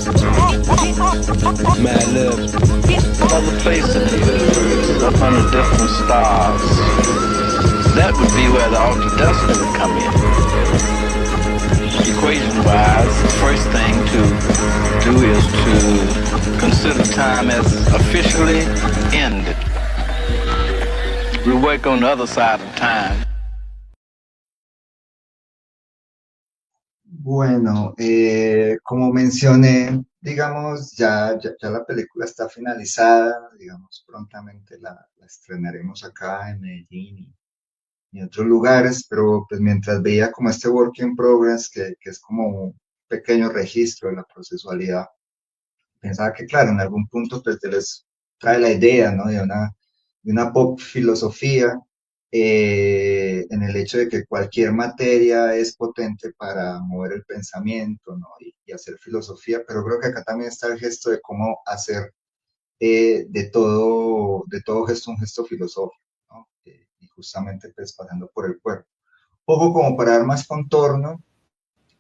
Mad Libs. Other place in the universe, up under different stars. That would be where the ultra-destiny would come in. Equation-wise, the first thing to do is to consider time as officially ended. We work on the other side of time. Bueno, como mencioné, digamos, ya la película está finalizada, digamos, prontamente la estrenaremos acá en Medellín y en otros lugares, pero pues mientras veía como este work in progress, que es como un pequeño registro de la procesualidad, pensaba que, claro, en algún punto pues te les trae la idea, ¿no? De una pop filosofía en el hecho de que cualquier materia es potente para mover el pensamiento, ¿no? Y hacer filosofía, pero creo que acá también está el gesto de cómo hacer de todo gesto un gesto filosófico, ¿no? Y justamente pues pasando por el cuerpo. Un poco como para dar más contorno,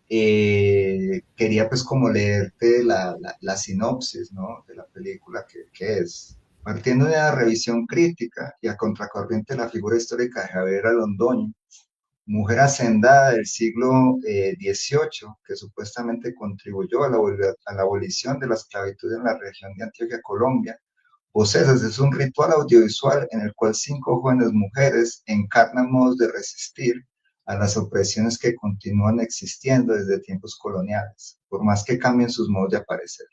quería pues como leerte la sinopsis, ¿no? De la película que es. Partiendo de una revisión crítica y a contracorriente de la figura histórica de Javiera Londoño, mujer hacendada del siglo XVIII, que supuestamente contribuyó a a la abolición de la esclavitud en la región de Antioquia, Colombia. Voceras es un ritual audiovisual en el cual 5 jóvenes mujeres encarnan modos de resistir a las opresiones que continúan existiendo desde tiempos coloniales, por más que cambien sus modos de aparecer.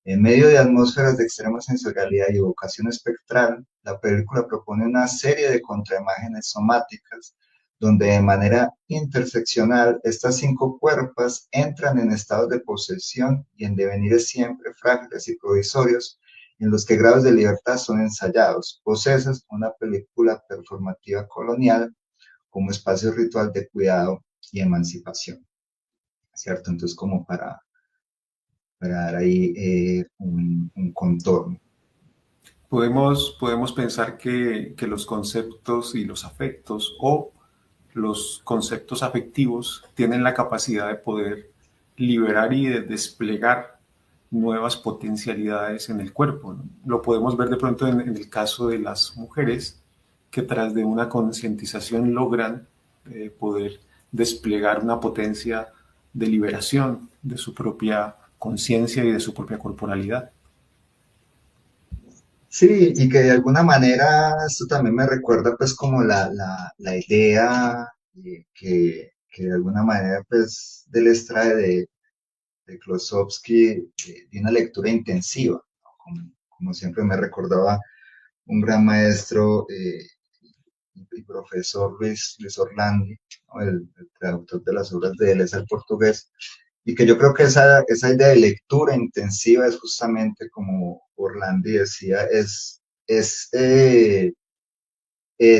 En medio de atmósferas de extrema sensorialidad y evocación espectral, la película propone una serie de contraimágenes somáticas donde de manera interseccional estas 5 cuerpos entran en estados de posesión y en devenires siempre frágiles y provisorios en los que grados de libertad son ensayados. Possessed, una película performativa colonial como espacio ritual de cuidado y emancipación, ¿cierto? Entonces, como para dar ahí un contorno. Podemos pensar que los conceptos y los afectos o los conceptos afectivos tienen la capacidad de poder liberar y de desplegar nuevas potencialidades en el cuerpo, ¿no? Lo podemos ver de pronto en el caso de las mujeres que tras de una concientización logran poder desplegar una potencia de liberación de su propia conciencia y de su propia corporalidad. Sí, y que de alguna manera esto también me recuerda pues como la idea que de alguna manera pues del extrae de Klosowski de una lectura intensiva, ¿no? Como siempre me recordaba un gran maestro y profesor Luis Orlandi, ¿no? El traductor de las obras de Deleuze al portugués, y que yo creo que esa idea de lectura intensiva es justamente como Orlandi decía, es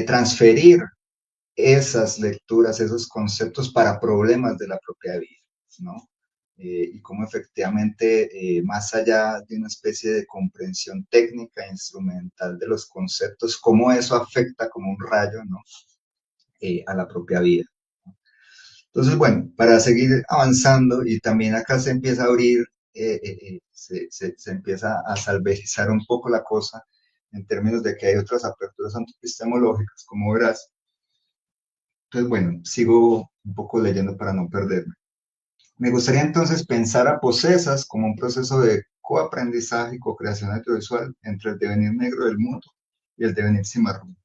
transferir esas lecturas, esos conceptos para problemas de la propia vida, ¿no? Y cómo efectivamente, más allá de una especie de comprensión técnica e instrumental de los conceptos, cómo eso afecta como un rayo, ¿no? A la propia vida. Entonces, bueno, para seguir avanzando, y también acá se empieza a abrir, se empieza a salverizar un poco la cosa en términos de que hay otras aperturas antipistemológicas, como verás. Entonces, bueno, sigo un poco leyendo para no perderme. Me gustaría entonces pensar a Posesas como un proceso de coaprendizaje y co-creación audiovisual entre el devenir negro del mundo y el devenir cimarrón.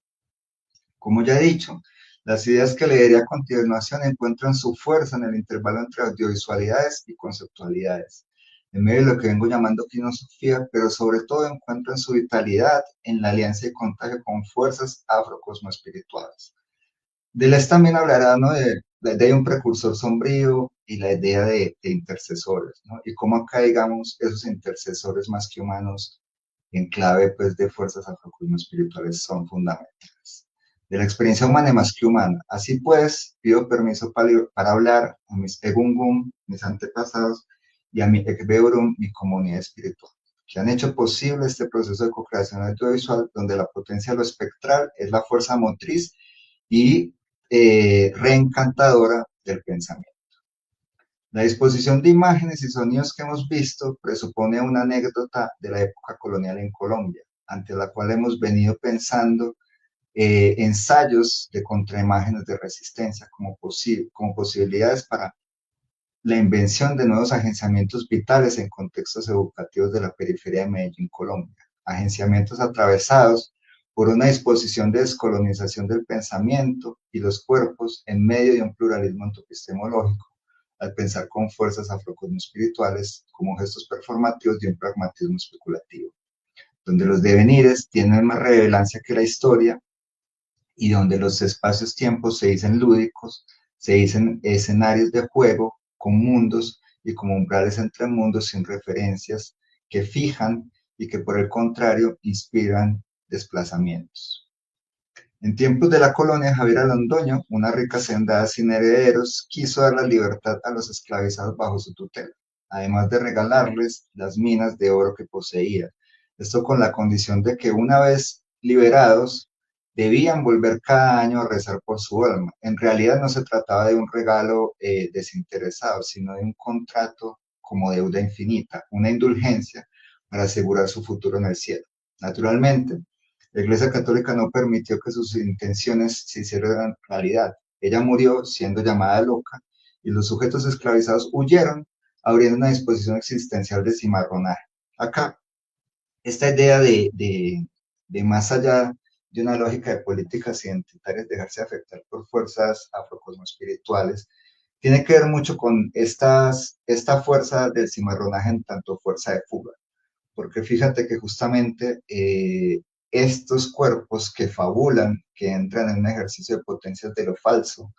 Como ya he dicho, las ideas que leeré a continuación encuentran su fuerza en el intervalo entre audiovisualidades y conceptualidades, en medio de lo que vengo llamando filosofía, pero sobre todo encuentran su vitalidad en la alianza y contagio con fuerzas afrocosmoespirituales. Deleuze también hablará, ¿no?, de la idea de un precursor sombrío y la idea de intercesores, ¿no? Y cómo acá, digamos, esos intercesores más que humanos en clave pues, de fuerzas afrocosmoespirituales son fundamentales. De la experiencia humana y más que humana. Así pues, pido permiso para hablar a mis egungum, mis antepasados, y a mi ekbeurum, mi comunidad espiritual, que han hecho posible este proceso de co-creación audiovisual donde la potencia de lo espectral es la fuerza motriz y reencantadora del pensamiento. La disposición de imágenes y sonidos que hemos visto presupone una anécdota de la época colonial en Colombia, ante la cual hemos venido pensando ensayos de contraimágenes de resistencia como posibilidades para la invención de nuevos agenciamientos vitales en contextos educativos de la periferia de Medellín, Colombia. Agenciamientos atravesados por una disposición de descolonización del pensamiento y los cuerpos en medio de un pluralismo antopistemológico, al pensar con fuerzas afrocosmoespirituales como gestos performativos de un pragmatismo especulativo, donde los devenires tienen más relevancia que la historia y donde los espacios-tiempos se dicen lúdicos, se dicen escenarios de juego con mundos y como umbrales entre mundos sin referencias que fijan y que por el contrario inspiran desplazamientos. En tiempos de la colonia, Javiera Londoño, una rica hacendada sin herederos, quiso dar la libertad a los esclavizados bajo su tutela, además de regalarles las minas de oro que poseía. Esto con la condición de que una vez liberados, debían volver cada año a rezar por su alma. En realidad no se trataba de un regalo desinteresado, sino de un contrato como deuda infinita, una indulgencia para asegurar su futuro en el cielo. Naturalmente, la Iglesia Católica no permitió que sus intenciones se hicieran realidad. Ella murió siendo llamada loca y los sujetos esclavizados huyeron, abriendo una disposición existencial de cimarronaje. Acá, esta idea de más allá de una lógica de políticas identitarias, dejarse afectar por fuerzas afrocosmoespirituales, tiene que ver mucho con esta fuerza del cimarronaje en tanto fuerza de fuga. Porque fíjate que justamente estos cuerpos que fabulan, que entran en un ejercicio de potencias de lo falso,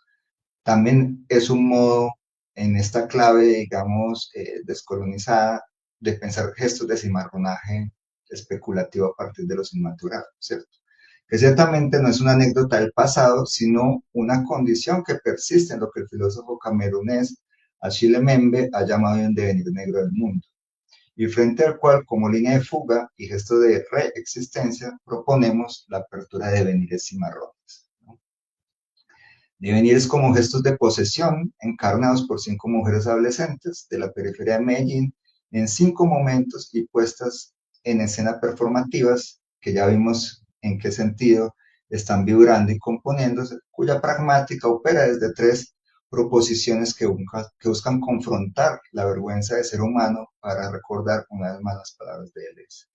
también es un modo en esta clave, digamos, descolonizada, de pensar gestos de cimarronaje especulativo a partir de los inmaturados, ¿cierto? Que ciertamente no es una anécdota del pasado, sino una condición que persiste en lo que el filósofo camerunés Achille Mbembe ha llamado un devenir negro del mundo, y frente al cual, como línea de fuga y gesto de reexistencia, proponemos la apertura de devenires cimarrones, ¿no? Devenires como gestos de posesión encarnados por 5 mujeres adolescentes de la periferia de Medellín en 5 momentos y puestas en escena performativas, que ya vimos en qué sentido están vibrando y componiéndose, cuya pragmática opera desde 3 proposiciones que buscan confrontar la vergüenza de ser humano para recordar una vez más las palabras de Deleuze.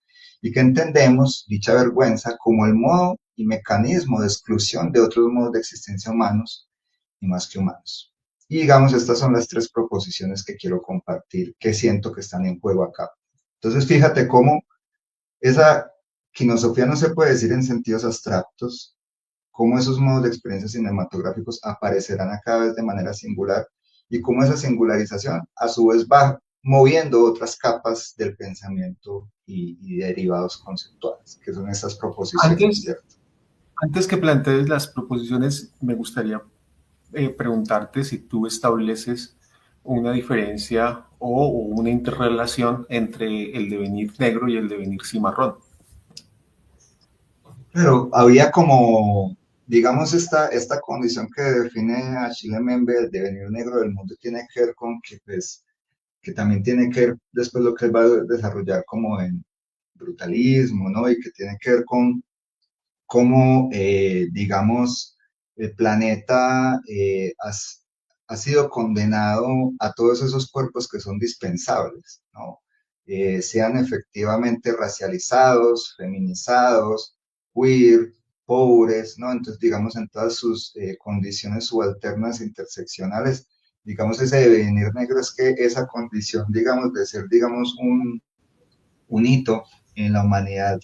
Y que entendemos dicha vergüenza como el modo y mecanismo de exclusión de otros modos de existencia humanos y más que humanos. Y digamos, estas son las 3 proposiciones que quiero compartir, que siento que están en juego acá. Entonces, fíjate cómo esa filosofía no se puede decir en sentidos abstractos, cómo esos modos de experiencia cinematográficos aparecerán a cada vez de manera singular y cómo esa singularización a su vez va moviendo otras capas del pensamiento y derivados conceptuales, que son estas proposiciones, ¿cierto? Antes que plantees las proposiciones, me gustaría preguntarte si tú estableces una diferencia o una interrelación entre el devenir negro y el devenir cimarrón. Pero había como, digamos, esta condición que define Achille Mbembe, el devenir negro del mundo, tiene que ver con que, pues, que también tiene que ver después lo que él va a desarrollar como en brutalismo, ¿no? Y que tiene que ver con cómo, digamos, el planeta ha sido condenado a todos esos cuerpos que son dispensables, ¿no? Sean efectivamente racializados, feminizados, queer, pobres, ¿no? Entonces, digamos, en todas sus condiciones subalternas interseccionales, digamos, ese devenir negro es que esa condición, digamos, de ser, digamos, un hito en la humanidad,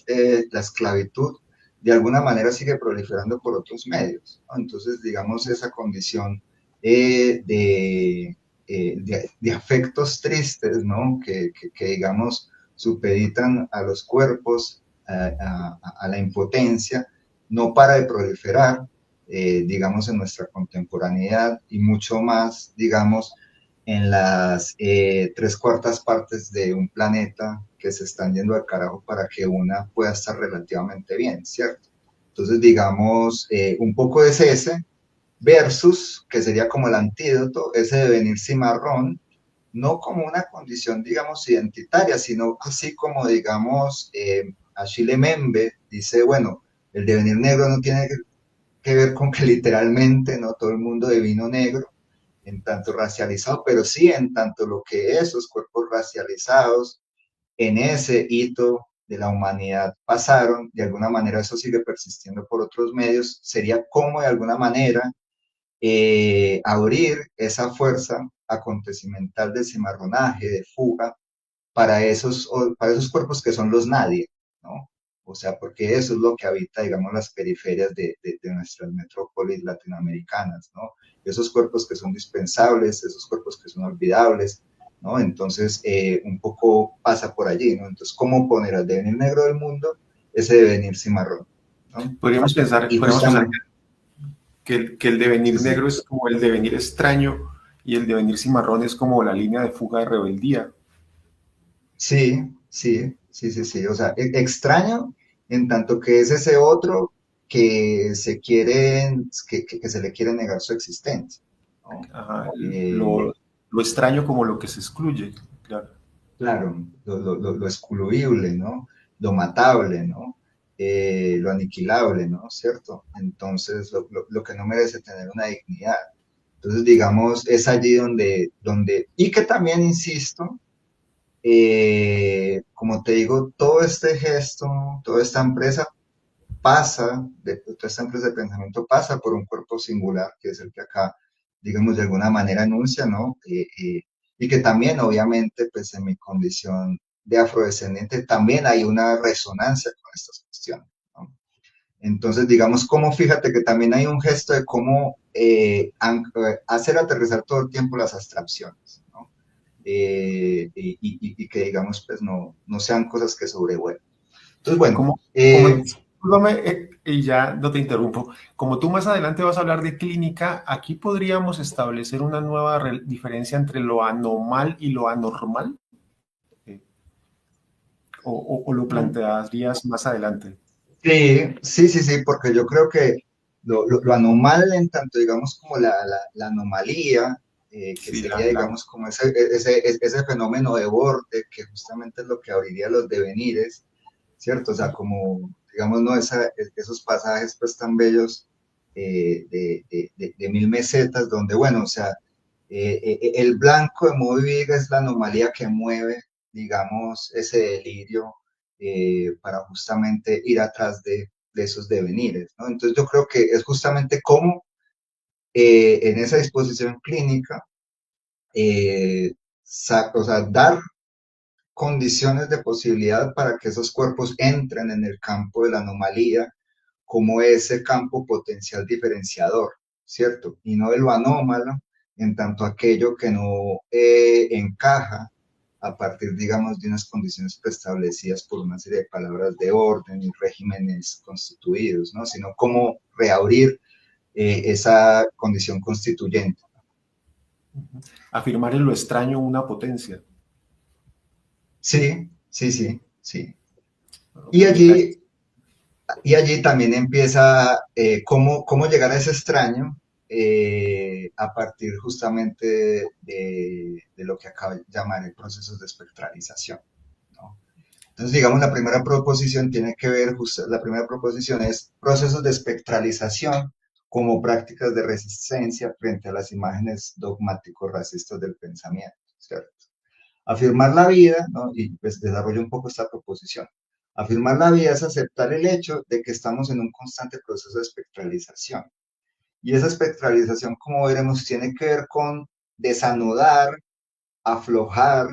la esclavitud, de alguna manera sigue proliferando por otros medios, ¿no? Entonces, digamos, esa condición de afectos tristes, ¿no? Que digamos, supeditan a los cuerpos, a la impotencia, no para de proliferar, digamos, en nuestra contemporaneidad y mucho más, digamos, en las 3/4 partes de un planeta que se están yendo al carajo para que una pueda estar relativamente bien, ¿cierto? Entonces, digamos, un poco es ese, versus, que sería como el antídoto, ese devenir cimarrón, no como una condición, digamos, identitaria, sino así como, digamos, Achille Mbembe dice, bueno, el devenir negro no tiene que ver con que literalmente no todo el mundo devino negro, en tanto racializado, pero sí en tanto lo que esos cuerpos racializados en ese hito de la humanidad pasaron, de alguna manera eso sigue persistiendo por otros medios, sería como de alguna manera abrir esa fuerza acontecimental de cimarronaje, de fuga, para esos cuerpos que son los nadie, ¿no? O sea, porque eso es lo que habita, digamos, las periferias de nuestras metrópolis latinoamericanas, ¿no? Esos cuerpos que son dispensables, esos cuerpos que son olvidables, ¿no? Entonces, un poco pasa por allí, ¿no? Entonces, ¿cómo poner al devenir negro del mundo ese devenir cimarrón, ¿no? Podríamos pensar que el devenir negro es como el devenir extraño y el devenir cimarrón es como la línea de fuga de rebeldía. Sí. O sea, extraño en tanto que es ese otro que se le quiere negar su existencia, ¿no? Ajá, lo extraño como lo que se excluye, claro. Claro, lo excluible, ¿no? Lo matable, ¿no? Lo aniquilable, ¿no? ¿Cierto? Entonces, lo que no merece tener una dignidad. Entonces, digamos, es allí donde y que también, insisto, como te digo, todo este gesto, toda esta empresa de pensamiento pasa por un cuerpo singular, que es el que acá, digamos, de alguna manera enuncia, ¿no? Y que también, obviamente, pues en mi condición de afrodescendiente, también hay una resonancia con estas cuestiones, ¿no? Entonces, digamos, fíjate que también hay un gesto de cómo hacer aterrizar todo el tiempo las abstracciones, ¿no? Y que, digamos, pues no sean cosas que sobrevuelen. Entonces, bueno. Discúlpame, y ya no te interrumpo. Como tú más adelante vas a hablar de clínica, aquí podríamos establecer una nueva diferencia entre lo anormal y lo anormal. ¿O lo plantearías más adelante? Sí, porque yo creo que lo anormal en tanto, digamos, como la anomalía, que Sí, sería, digamos, como ese fenómeno de borde, que justamente es lo que abriría los devenires, ¿cierto? O sea, como, digamos, ¿no? Esos pasajes pues tan bellos de Mil Mesetas, donde, bueno, o sea, el blanco de Moby Dick es la anomalía que mueve, digamos, ese delirio para justamente ir atrás de esos devenires, ¿no? Entonces yo creo que es justamente como en esa disposición clínica, o sea, dar condiciones de posibilidad para que esos cuerpos entren en el campo de la anomalía como ese campo potencial diferenciador, ¿cierto? Y no de lo anómalo, en tanto aquello que no encaja a partir, digamos, de unas condiciones preestablecidas por una serie de palabras de orden y regímenes constituidos, ¿no? Sino cómo reabrir esa condición constituyente. Afirmar en lo extraño una potencia. Sí, sí, sí, sí. Y Ok. allí también empieza cómo llegar a ese extraño a partir justamente de lo que acabo de llamar el proceso de espectralización, ¿no? Entonces, digamos, la primera proposición tiene que ver, la primera proposición es procesos de espectralización como prácticas de resistencia frente a las imágenes dogmáticos racistas del pensamiento, ¿cierto? Afirmar la vida, ¿no? Y pues desarrollo un poco esta proposición. Afirmar la vida es aceptar el hecho de que estamos en un constante proceso de espectralización. Y esa espectralización, como veremos, tiene que ver con desanudar, aflojar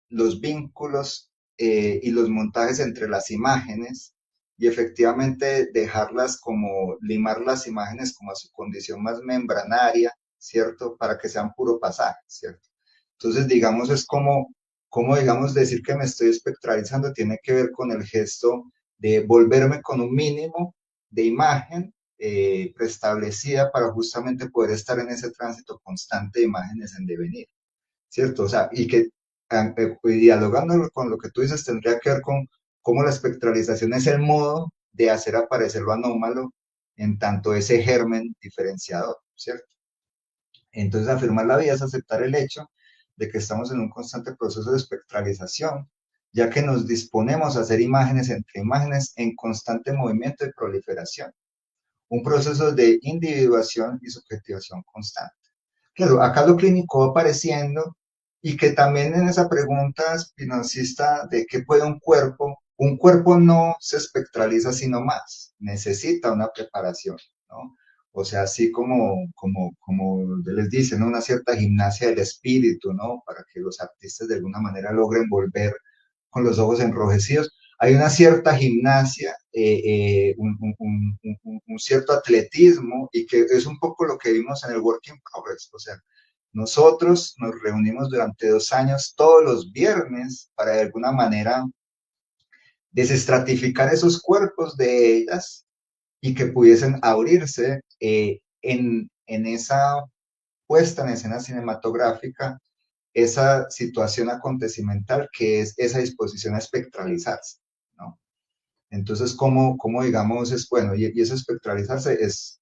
los vínculos y los montajes entre las imágenes y efectivamente dejarlas como, limar las imágenes como a su condición más membranaria, ¿cierto? Para que sean puro pasaje, ¿cierto? Entonces, digamos, es como, digamos, decir que me estoy espectralizando tiene que ver con el gesto de volverme con un mínimo de imagen preestablecida para justamente poder estar en ese tránsito constante de imágenes en devenir, ¿cierto? O sea, y que dialogando con lo que tú dices tendría que ver con cómo la espectralización es el modo de hacer aparecer lo anómalo en tanto ese germen diferenciador, ¿cierto? Entonces, afirmar la vida es aceptar el hecho de que estamos en un constante proceso de espectralización, ya que nos disponemos a hacer imágenes entre imágenes en constante movimiento y proliferación, un proceso de individuación y subjetivación constante. Claro, acá lo clínico va apareciendo y que también en esa pregunta spinozista de qué puede un cuerpo no se espectraliza sino más, necesita una preparación, ¿no? O sea, así como les dicen, ¿no? Una cierta gimnasia del espíritu, ¿no? Para que los artistas de alguna manera logren volver con los ojos enrojecidos. Hay una cierta gimnasia, un cierto atletismo y que es un poco lo que vimos en el Work in Progress. O sea, nosotros nos reunimos durante 2 años todos los viernes para de alguna manera desestratificar esos cuerpos de ellas y que pudiesen abrirse en esa puesta en escena cinematográfica esa situación acontecimental que es esa disposición a espectralizarse, ¿no? Entonces, ¿cómo digamos, es bueno? Y eso espectralizarse es,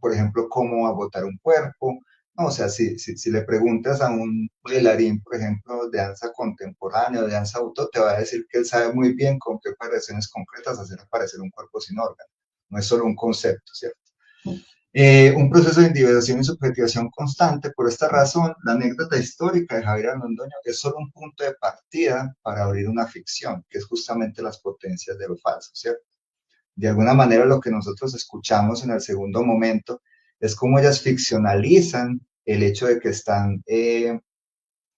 por ejemplo, cómo agotar un cuerpo, ¿no? O sea, si le preguntas a un bailarín, por ejemplo, de danza contemporánea o de danza auto, te va a decir que él sabe muy bien con qué operaciones concretas hacer aparecer un cuerpo sin órgano. No es solo un concepto, ¿cierto? Un proceso de individuación y subjetivación constante. Por esta razón, la anécdota histórica de Javier Londoño es solo un punto de partida para abrir una ficción, que es justamente las potencias de lo falso, ¿cierto? De alguna manera lo que nosotros escuchamos en el segundo momento es cómo ellas ficcionalizan el hecho de que están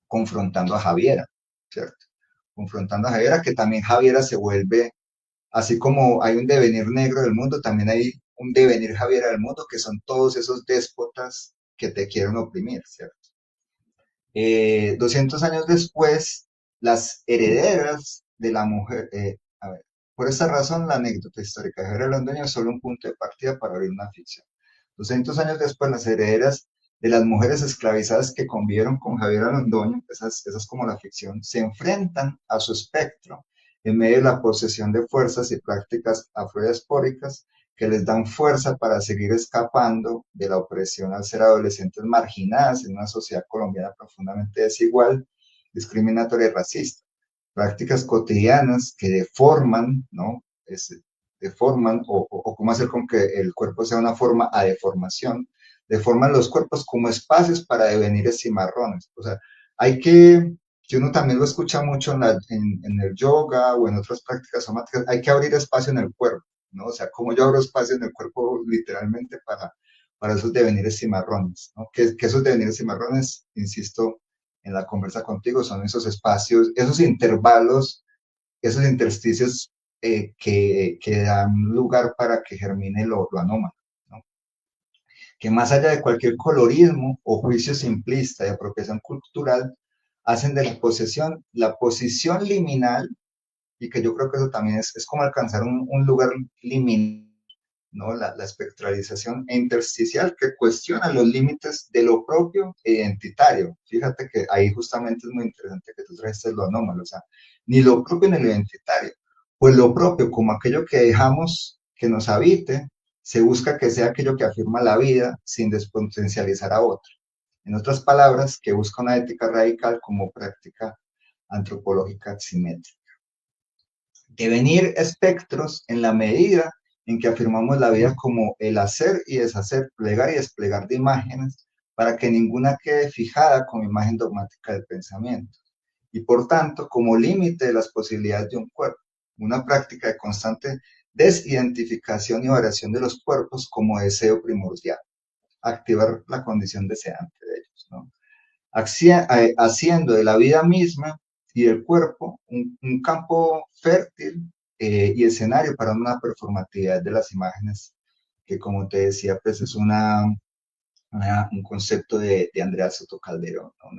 confrontando a Javiera, ¿cierto? Confrontando a Javiera, que también Javiera se vuelve, así como hay un devenir negro del mundo, también hay un devenir Javiera del mundo, que son todos esos déspotas que te quieren oprimir, ¿cierto? 200 años después, las herederas de la mujer, a ver, por esta razón la anécdota histórica de Javier Londoño es solo un punto de partida para abrir una ficción. 200 años después, las herederas de las mujeres esclavizadas que convivieron con Javier Londoño, esas como la ficción, se enfrentan a su espectro en medio de la posesión de fuerzas y prácticas afrodiaspóricas que les dan fuerza para seguir escapando de la opresión al ser adolescentes marginadas en una sociedad colombiana profundamente desigual, discriminatoria y racista. Prácticas cotidianas que deforman, ¿no? Deforman o cómo hacer con que el cuerpo sea una forma a deformación, deforman los cuerpos como espacios para devenires cimarrones. O sea, que uno también lo escucha mucho en el yoga o en otras prácticas somáticas, hay que abrir espacio en el cuerpo, ¿no? O sea, como yo abro espacio en el cuerpo literalmente para esos devenires cimarrones, ¿no? Que esos devenires cimarrones, insisto, en la conversa contigo, son esos espacios, esos intervalos, esos intersticios que dan lugar para que germine lo anómalo, ¿no? Que más allá de cualquier colorismo o juicio simplista de apropiación cultural, hacen de la posición liminal, y que yo creo que eso también es como alcanzar un lugar liminal, ¿no? La espectralización e intersticial que cuestiona los límites de lo propio e identitario. Fíjate que ahí justamente es muy interesante que tú trajiste lo anómalo, o sea, ni lo propio ni lo identitario. Pues lo propio, como aquello que dejamos que nos habite, se busca que sea aquello que afirma la vida sin despotencializar a otro. En otras palabras, que busca una ética radical como práctica antropológica simétrica. Devenir espectros en la medida en que afirmamos la vida como el hacer y deshacer, plegar y desplegar de imágenes, para que ninguna quede fijada como imagen dogmática del pensamiento, y por tanto como límite de las posibilidades de un cuerpo, una práctica de constante desidentificación y variación de los cuerpos como deseo primordial, activar la condición deseante de ellos, ¿no? Haciendo de la vida misma y del cuerpo un campo fértil y escenario para una performatividad de las imágenes, que como te decía, pues es un concepto de Andrea Soto Calderón, ¿no?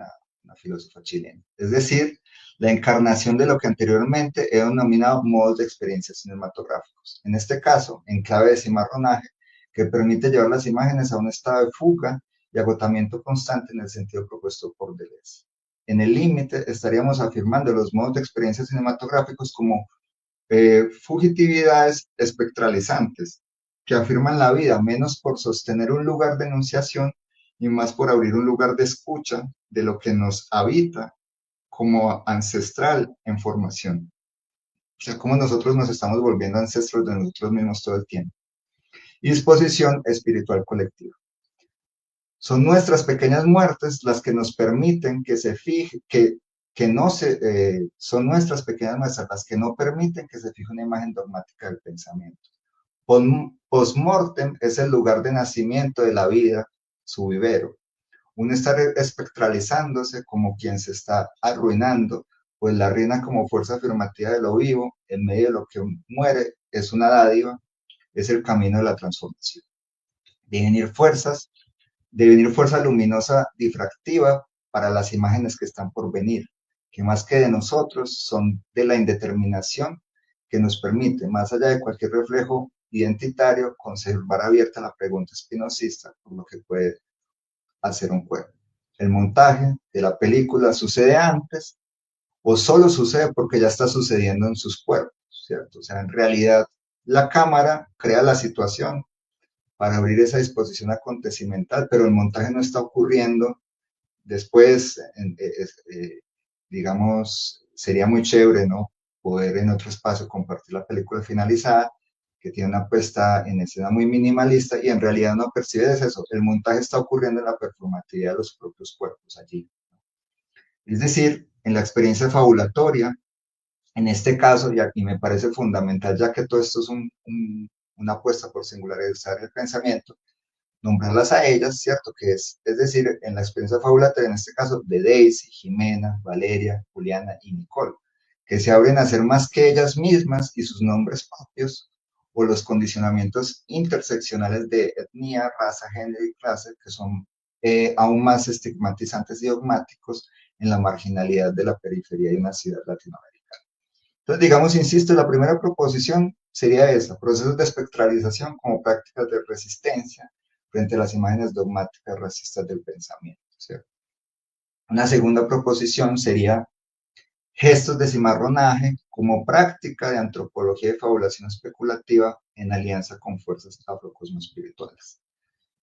Una filósofa chilena. Es decir, la encarnación de lo que anteriormente he denominado modos de experiencias cinematográficos. En este caso, en clave de cimarronaje, que permite llevar las imágenes a un estado de fuga y agotamiento constante en el sentido propuesto por Deleuze. En el límite estaríamos afirmando los modos de experiencias cinematográficos como fugitividades espectralizantes, que afirman la vida menos por sostener un lugar de enunciación y más por abrir un lugar de escucha de lo que nos habita como ancestral en formación. O sea, como nosotros nos estamos volviendo ancestros de nosotros mismos todo el tiempo. Y disposición espiritual colectiva. Son nuestras pequeñas muertes las que nos permiten que se fije, son nuestras pequeñas muestras las que no permiten que se fije una imagen dogmática del pensamiento. Postmortem es el lugar de nacimiento de la vida, su vivero. Un estar espectralizándose como quien se está arruinando, pues la ruina como fuerza afirmativa de lo vivo, en medio de lo que muere, es una dádiva, es el camino de la transformación. Devenir fuerza luminosa difractiva para las imágenes que están por venir, que más que de nosotros son de la indeterminación que nos permite, más allá de cualquier reflejo identitario, conservar abierta la pregunta espinosista por lo que puede hacer un cuerpo. El montaje de la película sucede antes o solo sucede porque ya está sucediendo en sus cuerpos, ¿cierto? O sea, en realidad la cámara crea la situación para abrir esa disposición acontecimental, pero el montaje no está ocurriendo. Después, digamos, sería muy chévere, ¿no? Poder en otro espacio compartir la película finalizada, que tiene una puesta en escena muy minimalista y en realidad no percibes eso. El montaje está ocurriendo en la performatividad de los propios cuerpos allí. Es decir, en la experiencia fabulatoria, en este caso, y aquí me parece fundamental, ya que todo esto es una apuesta por singularizar el pensamiento, nombrarlas a ellas, ¿cierto? Es decir, en la experiencia fabulatoria, en este caso, de Daisy, Jimena, Valeria, Juliana y Nicole, que se abren a ser más que ellas mismas y sus nombres propios, o los condicionamientos interseccionales de etnia, raza, género y clase, que son aún más estigmatizantes y dogmáticos en la marginalidad de la periferia de una ciudad latinoamericana. Entonces, digamos, insisto, la primera proposición sería esa: procesos de espectralización como prácticas de resistencia frente a las imágenes dogmáticas racistas del pensamiento, ¿cierto? Una segunda proposición sería gestos de cimarronaje como práctica de antropología y fabulación especulativa en alianza con fuerzas afrocosmoespirituales.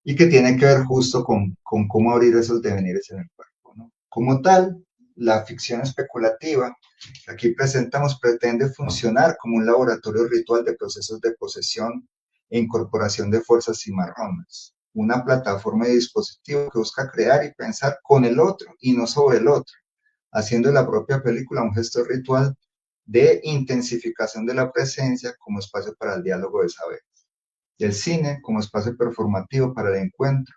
Y que tiene que ver justo con cómo abrir esos devenires en el cuerpo, ¿no? Como tal, la ficción especulativa que aquí presentamos pretende funcionar como un laboratorio ritual de procesos de posesión e incorporación de fuerzas cimarronas, una plataforma y dispositivo que busca crear y pensar con el otro y no sobre el otro, haciendo de la propia película un gesto ritual de intensificación de la presencia como espacio para el diálogo de saberes, y el cine como espacio performativo para el encuentro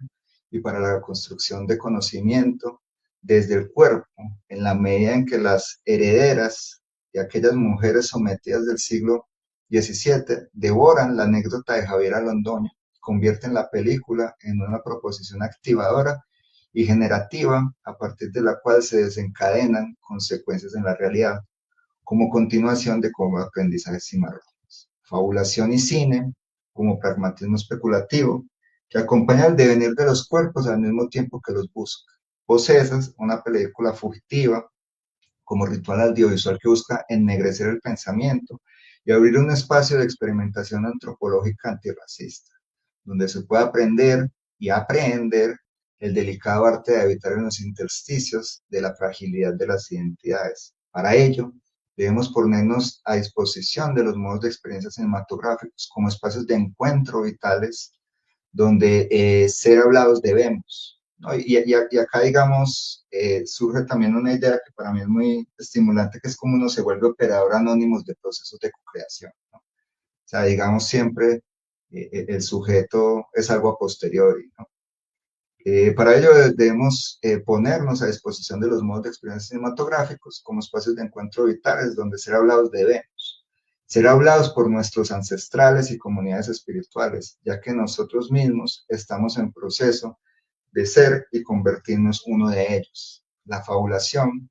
y para la construcción de conocimiento desde el cuerpo, en la medida en que las herederas de aquellas mujeres sometidas del siglo XVII devoran la anécdota de Javiera Londoño, convierten la película en una proposición activadora y generativa a partir de la cual se desencadenan consecuencias en la realidad, como continuación de como aprendizajes cimarrones. Fabulación y cine como pragmatismo especulativo que acompaña el devenir de los cuerpos al mismo tiempo que los busca. Posesas, una película fugitiva como ritual audiovisual que busca ennegrecer el pensamiento y abrir un espacio de experimentación antropológica antirracista, donde se puede aprender y aprehender el delicado arte de habitar en los intersticios de la fragilidad de las identidades. Para ello, debemos ponernos a disposición de los modos de experiencia cinematográficos como espacios de encuentro vitales donde ser hablados debemos, ¿no? Y acá, digamos, surge también una idea que para mí es muy estimulante, que es como uno se vuelve operador anónimo de procesos de co-creación, ¿no? O sea, digamos, siempre el sujeto es algo a posteriori, ¿no? Para ello debemos ponernos a disposición de los modos de experiencia cinematográficos como espacios de encuentro vitales donde ser hablados debemos. Ser hablados por nuestros ancestrales y comunidades espirituales, ya que nosotros mismos estamos en proceso de ser y convertirnos uno de ellos. La fabulación,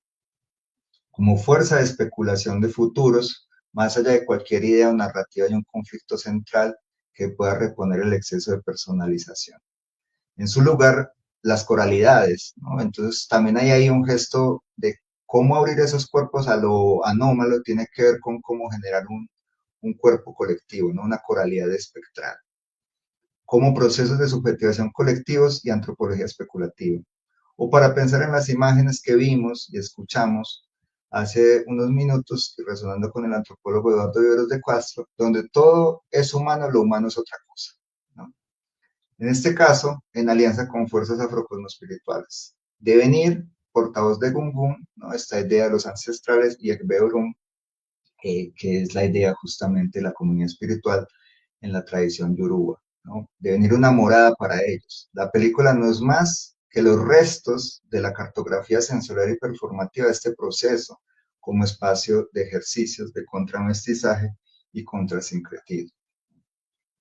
como fuerza de especulación de futuros, más allá de cualquier idea o narrativa, hay un conflicto central que pueda reponer el exceso de personalización. En su lugar, las coralidades, ¿no? Entonces también hay ahí un gesto de cómo abrir esos cuerpos a lo anómalo, tiene que ver con cómo generar un cuerpo colectivo, ¿no? Una coralidad espectral, como procesos de subjetivación colectivos y antropología especulativa. O para pensar en las imágenes que vimos y escuchamos hace unos minutos, y resonando con el antropólogo Eduardo Viveros de Castro, donde todo es humano, lo humano es otra cosa, ¿no? En este caso, en alianza con fuerzas afrocosmoespirituales. Devenir, portavoz de Gungun, ¿no? Esta idea de los ancestrales, y Ekbeorum, que es la idea justamente de la comunidad espiritual en la tradición yoruba, ¿no? Devenir una morada para ellos. La película no es más que los restos de la cartografía sensorial y performativa de este proceso como espacio de ejercicios de contramestizaje y contrasincretismo.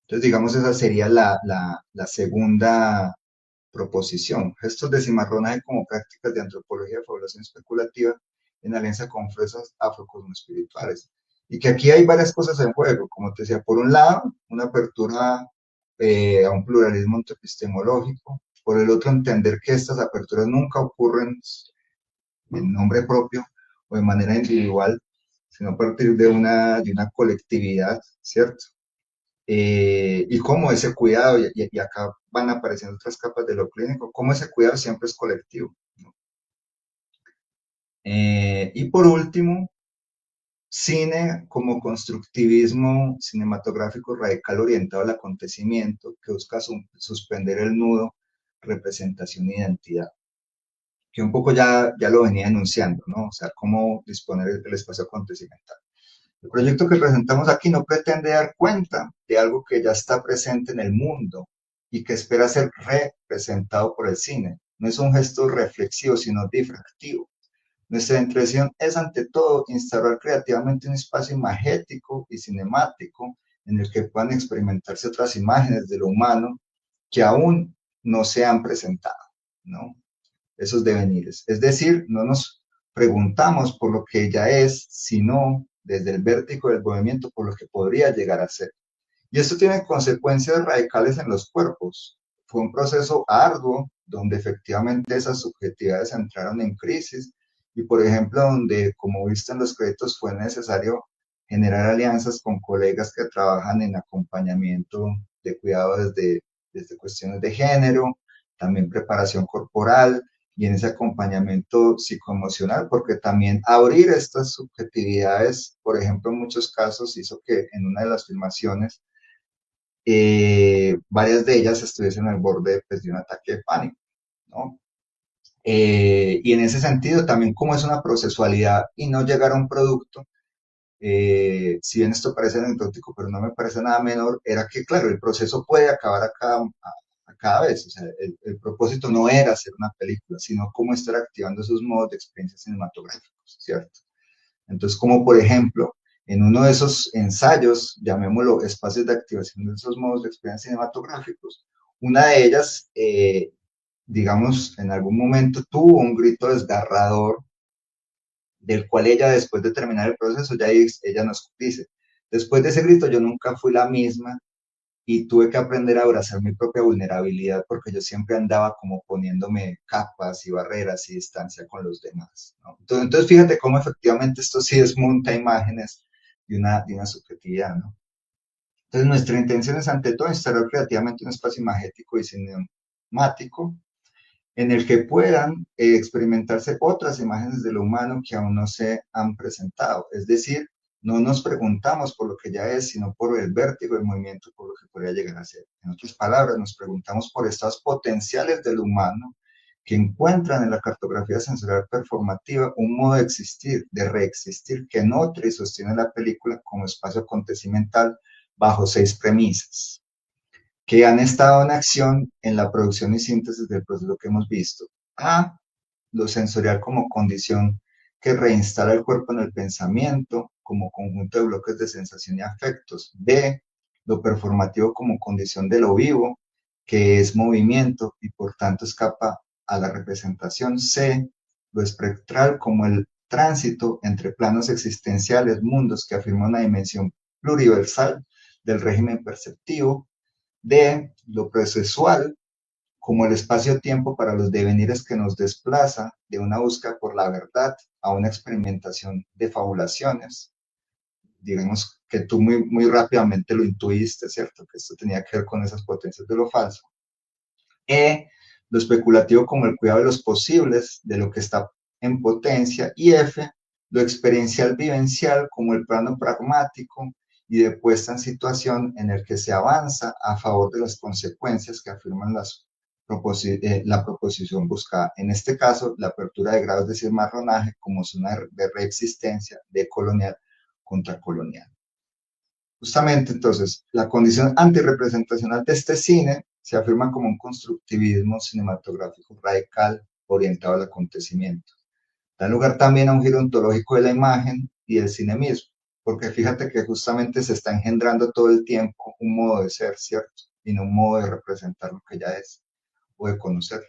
Entonces, digamos, esa sería la segunda proposición. Gestos de cimarronaje como prácticas de antropología de fabulación especulativa en alianza con fuerzas afrocosmoespirituales. Y que aquí hay varias cosas en juego, como te decía, por un lado, una apertura a un pluralismo epistemológico, por el otro, entender que estas aperturas nunca ocurren en nombre propio o de manera individual, sino a partir de una colectividad, ¿cierto? Y cómo ese cuidado, y acá van apareciendo otras capas de lo clínico, cómo ese cuidado siempre es colectivo, ¿no? Y por último, cine como constructivismo cinematográfico radical orientado al acontecimiento que busca suspender el nudo representación e identidad, que un poco ya lo venía enunciando, ¿no? O sea, cómo disponer el espacio acontecimental. El proyecto que presentamos aquí no pretende dar cuenta de algo que ya está presente en el mundo y que espera ser representado por el cine. No es un gesto reflexivo, sino difractivo. Nuestra intención es, ante todo, instaurar creativamente un espacio imagético y cinemático en el que puedan experimentarse otras imágenes de lo humano que aún no se han presentado, ¿no? Esos devenires. Es decir, no nos preguntamos por lo que ya es, sino desde el vértigo del movimiento por lo que podría llegar a ser. Y esto tiene consecuencias radicales en los cuerpos. Fue un proceso arduo donde efectivamente esas subjetividades entraron en crisis y, por ejemplo, donde, como viste en los créditos, fue necesario generar alianzas con colegas que trabajan en acompañamiento de cuidado desde cuestiones de género, también preparación corporal y en ese acompañamiento psicoemocional, porque también abrir estas subjetividades, por ejemplo, en muchos casos hizo que en una de las filmaciones varias de ellas estuviesen al borde pues, de un ataque de pánico, ¿no? Y en ese sentido, también como es una procesualidad y no llegar a un producto, si bien esto parece anecdótico, pero no me parece nada menor, era que, claro, el proceso puede acabar a cada vez. O sea, el propósito no era hacer una película, sino cómo estar activando esos modos de experiencia cinematográficos, ¿cierto? Entonces, como por ejemplo, en uno de esos ensayos, llamémoslo espacios de activación de esos modos de experiencia cinematográficos, una de ellas, digamos, en algún momento tuvo un grito desgarrador del cual ella después de terminar el proceso, ella nos dice, después de ese grito yo nunca fui la misma y tuve que aprender a abrazar mi propia vulnerabilidad porque yo siempre andaba como poniéndome capas y barreras y distancia con los demás, ¿no? Entonces fíjate cómo efectivamente esto sí desmonta imágenes de una subjetividad, ¿no? Entonces nuestra intención es ante todo instalar creativamente un espacio imagético y cinemático en el que puedan experimentarse otras imágenes de lo humano que aún no se han presentado. Es decir, no nos preguntamos por lo que ya es, sino por el vértigo del movimiento, por lo que podría llegar a ser. En otras palabras, nos preguntamos por estados potenciales del humano que encuentran en la cartografía sensorial performativa un modo de existir, de reexistir, que nutre y sostiene la película como espacio acontecimental bajo 6 premisas que han estado en acción en la producción y síntesis del proceso que hemos visto. A, lo sensorial como condición que reinstala el cuerpo en el pensamiento, como conjunto de bloques de sensación y afectos. B, lo performativo como condición de lo vivo, que es movimiento y por tanto escapa a la representación. C, lo espectral como el tránsito entre planos existenciales, mundos que afirman una dimensión pluriversal del régimen perceptivo. D, lo procesual, como el espacio-tiempo para los devenires que nos desplaza de una búsqueda por la verdad a una experimentación de fabulaciones. Digamos que tú muy rápidamente lo intuiste, ¿cierto? Que esto tenía que ver con esas potencias de lo falso. E, lo especulativo como el cuidado de los posibles, de lo que está en potencia. Y F, lo experiencial vivencial como el plano pragmático y de puesta en situación en el que se avanza a favor de las consecuencias que afirman la proposición buscada. En este caso, la apertura de grados de cimarronaje como zona de reexistencia de colonial contra colonial. Justamente, entonces, la condición antirrepresentacional de este cine se afirma como un constructivismo cinematográfico radical orientado al acontecimiento. Da lugar también a un giro ontológico de la imagen y del cine mismo, porque fíjate que justamente se está engendrando todo el tiempo un modo de ser, ¿cierto? Y no un modo de representar lo que ya es o de conocer.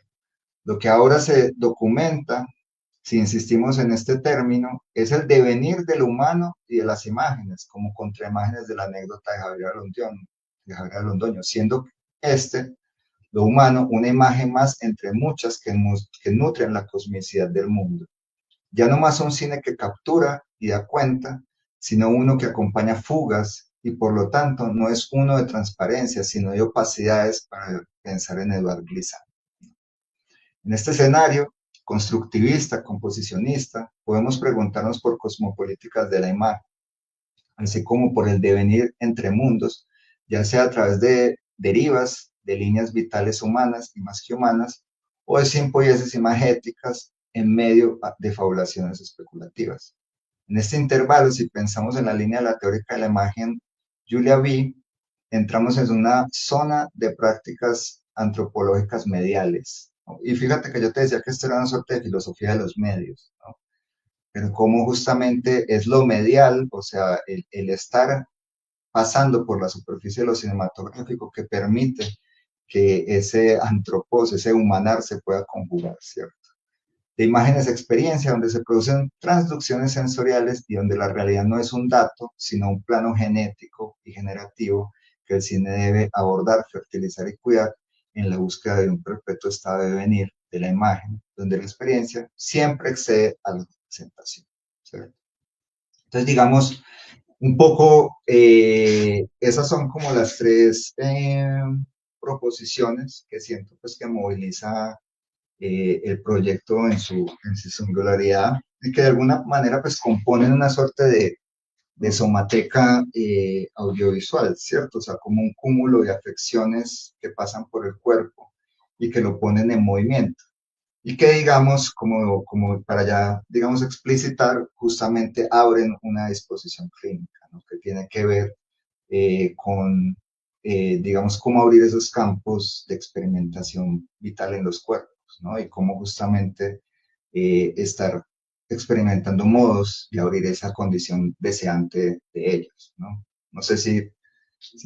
Lo que ahora se documenta, si insistimos en este término, es el devenir del humano y de las imágenes, como contraimágenes de la anécdota de Javier Londoño, siendo lo humano, una imagen más entre muchas que nutren la cosmicidad del mundo. Ya no más un cine que captura y da cuenta, sino uno que acompaña fugas y por lo tanto no es uno de transparencia, sino de opacidades para pensar en Edouard Glissant. En este escenario constructivista, composicionista, podemos preguntarnos por cosmopolíticas de la imagen, así como por el devenir entre mundos, ya sea a través de derivas, de líneas vitales humanas y más que humanas, o de simpoiesis imagéticas en medio de fabulaciones especulativas. En este intervalo, si pensamos en la línea de la teórica de la imagen, Julia B., entramos en una zona de prácticas antropológicas mediales, ¿no? Y fíjate que yo te decía que esto era una suerte de filosofía de los medios, ¿no? Pero cómo justamente es lo medial, o sea, el estar pasando por la superficie de lo cinematográfico que permite que ese antropos, ese humanar se pueda conjugar, ¿cierto? De imágenes experiencia, donde se producen transducciones sensoriales y donde la realidad no es un dato, sino un plano genético y generativo que el cine debe abordar, fertilizar y cuidar en la búsqueda de un perpetuo estado de devenir de la imagen, donde la experiencia siempre excede a la representación, ¿cierto? Entonces, digamos, Un poco, esas son como las tres proposiciones que siento pues que moviliza el proyecto en su singularidad y que de alguna manera pues componen una suerte de somateca audiovisual, ¿cierto? O sea, como un cúmulo de afecciones que pasan por el cuerpo y que lo ponen en movimiento. Y que, digamos, como para ya, digamos, explicitar, justamente abren una disposición clínica, ¿no? Que tiene que ver con, digamos, cómo abrir esos campos de experimentación vital en los cuerpos, ¿no? Y cómo justamente estar experimentando modos y abrir esa condición deseante de ellos, ¿no? No sé si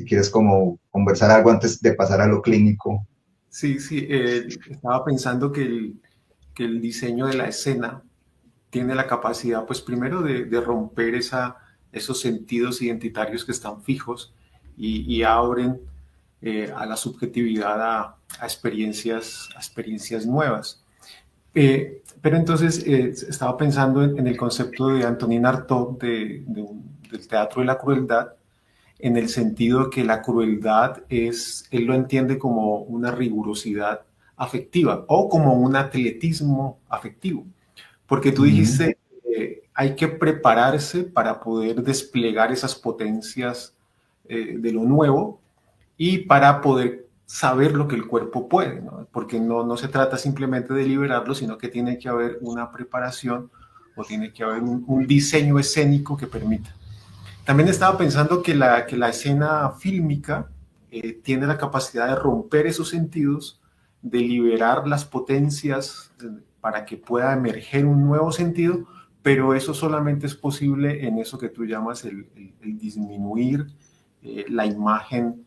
quieres como conversar algo antes de pasar a lo clínico. Sí, sí, estaba pensando que el diseño de la escena tiene la capacidad, pues primero de romper esos sentidos identitarios que están fijos y abren a la subjetividad a a experiencias nuevas. Pero entonces estaba pensando en el concepto de Antonin Artaud del teatro de la crueldad, en el sentido que la crueldad él lo entiende como una rigurosidad afectiva o como un atletismo afectivo. Porque tú dijiste, hay que prepararse para poder desplegar esas potencias de lo nuevo y para poder saber lo que el cuerpo puede, ¿no? Porque no se trata simplemente de liberarlo, sino que tiene que haber una preparación o tiene que haber un diseño escénico que permita. También estaba pensando que la escena fílmica tiene la capacidad de romper esos sentidos, de liberar las potencias para que pueda emerger un nuevo sentido, pero eso solamente es posible en eso que tú llamas el disminuir la imagen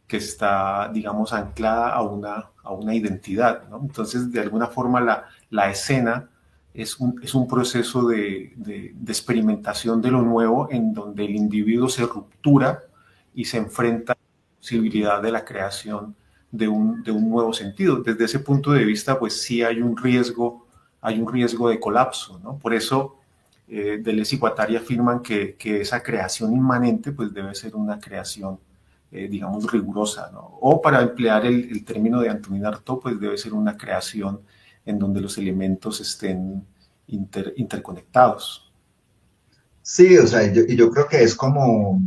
que está, digamos, anclada a una identidad, ¿no? Entonces, de alguna forma, la escena es un proceso de experimentación de lo nuevo en donde el individuo se ruptura y se enfrenta a la posibilidad de la creación de un nuevo sentido. Desde ese punto de vista, pues sí hay un riesgo de colapso, ¿no? Por eso, Deleuze y Guattari afirman que esa creación inmanente pues debe ser una creación digamos, rigurosa, ¿no? O para emplear el término de Antonin Artaud, pues debe ser una creación en donde los elementos estén interconectados. Sí, o sea, y yo creo que es como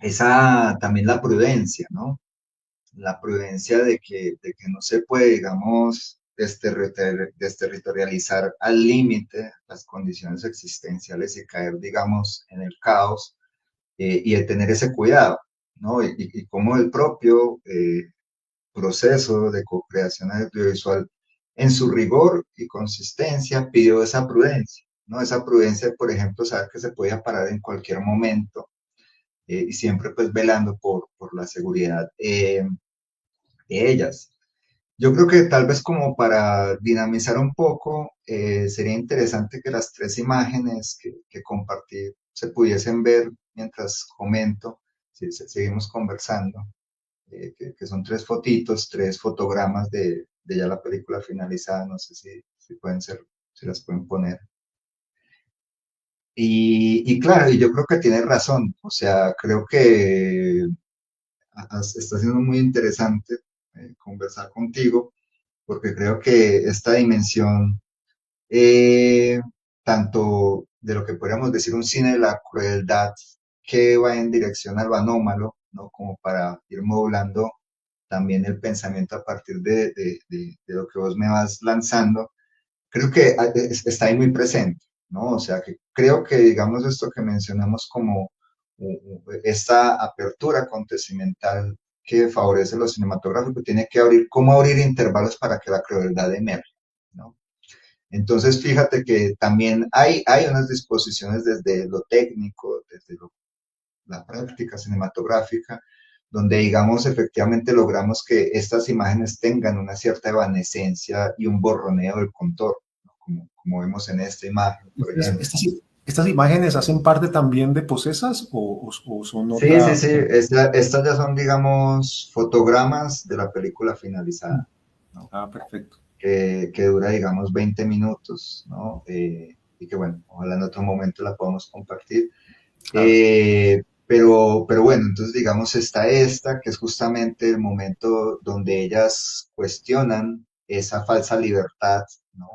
esa también la prudencia, ¿no? La prudencia de que no se puede, digamos, desterritorializar al límite las condiciones existenciales y caer, digamos, en el caos y de tener ese cuidado, ¿no? Y como el propio proceso de co-creación audiovisual, en su rigor y consistencia, pidió esa prudencia, ¿no? Esa prudencia, por ejemplo, saber que se podía parar en cualquier momento y siempre pues velando por la seguridad de ellas. Yo creo que tal vez como para dinamizar un poco, sería interesante que las tres imágenes que compartí se pudiesen ver mientras comento, si seguimos conversando, que son tres fotitos, tres fotogramas de ya la película finalizada, no sé si pueden ser, si las pueden poner. Y claro, y yo creo que tiene razón, o sea, creo que está siendo muy interesante conversar contigo porque creo que esta dimensión, eh, tanto de lo que podríamos decir un cine de la crueldad que va en dirección a lo anómalo, ¿no? Como para ir modulando también el pensamiento a partir de lo que vos me vas lanzando, creo que está ahí muy presente, ¿no? O sea, que creo que, digamos, esto que mencionamos como esta apertura acontecimental que favorece lo cinematográfico, tiene que abrir, cómo abrir intervalos para que la crueldad emerja, ¿no? Entonces, fíjate que también hay unas disposiciones desde lo técnico, desde la práctica cinematográfica, donde, digamos, efectivamente logramos que estas imágenes tengan una cierta evanescencia y un borroneo del contorno, ¿no? Como vemos en esta imagen, por ejemplo. ¿Estas imágenes hacen parte también de Posesas o son Sí, sí, otra? sí, estas ya son, digamos, fotogramas de la película finalizada, ¿no? Ah, perfecto. Que dura, digamos, 20 minutos, ¿no? Y que, bueno, ojalá en otro momento la podamos compartir. Claro. Pero bueno, entonces digamos está esta, que es justamente el momento donde ellas cuestionan esa falsa libertad, ¿no?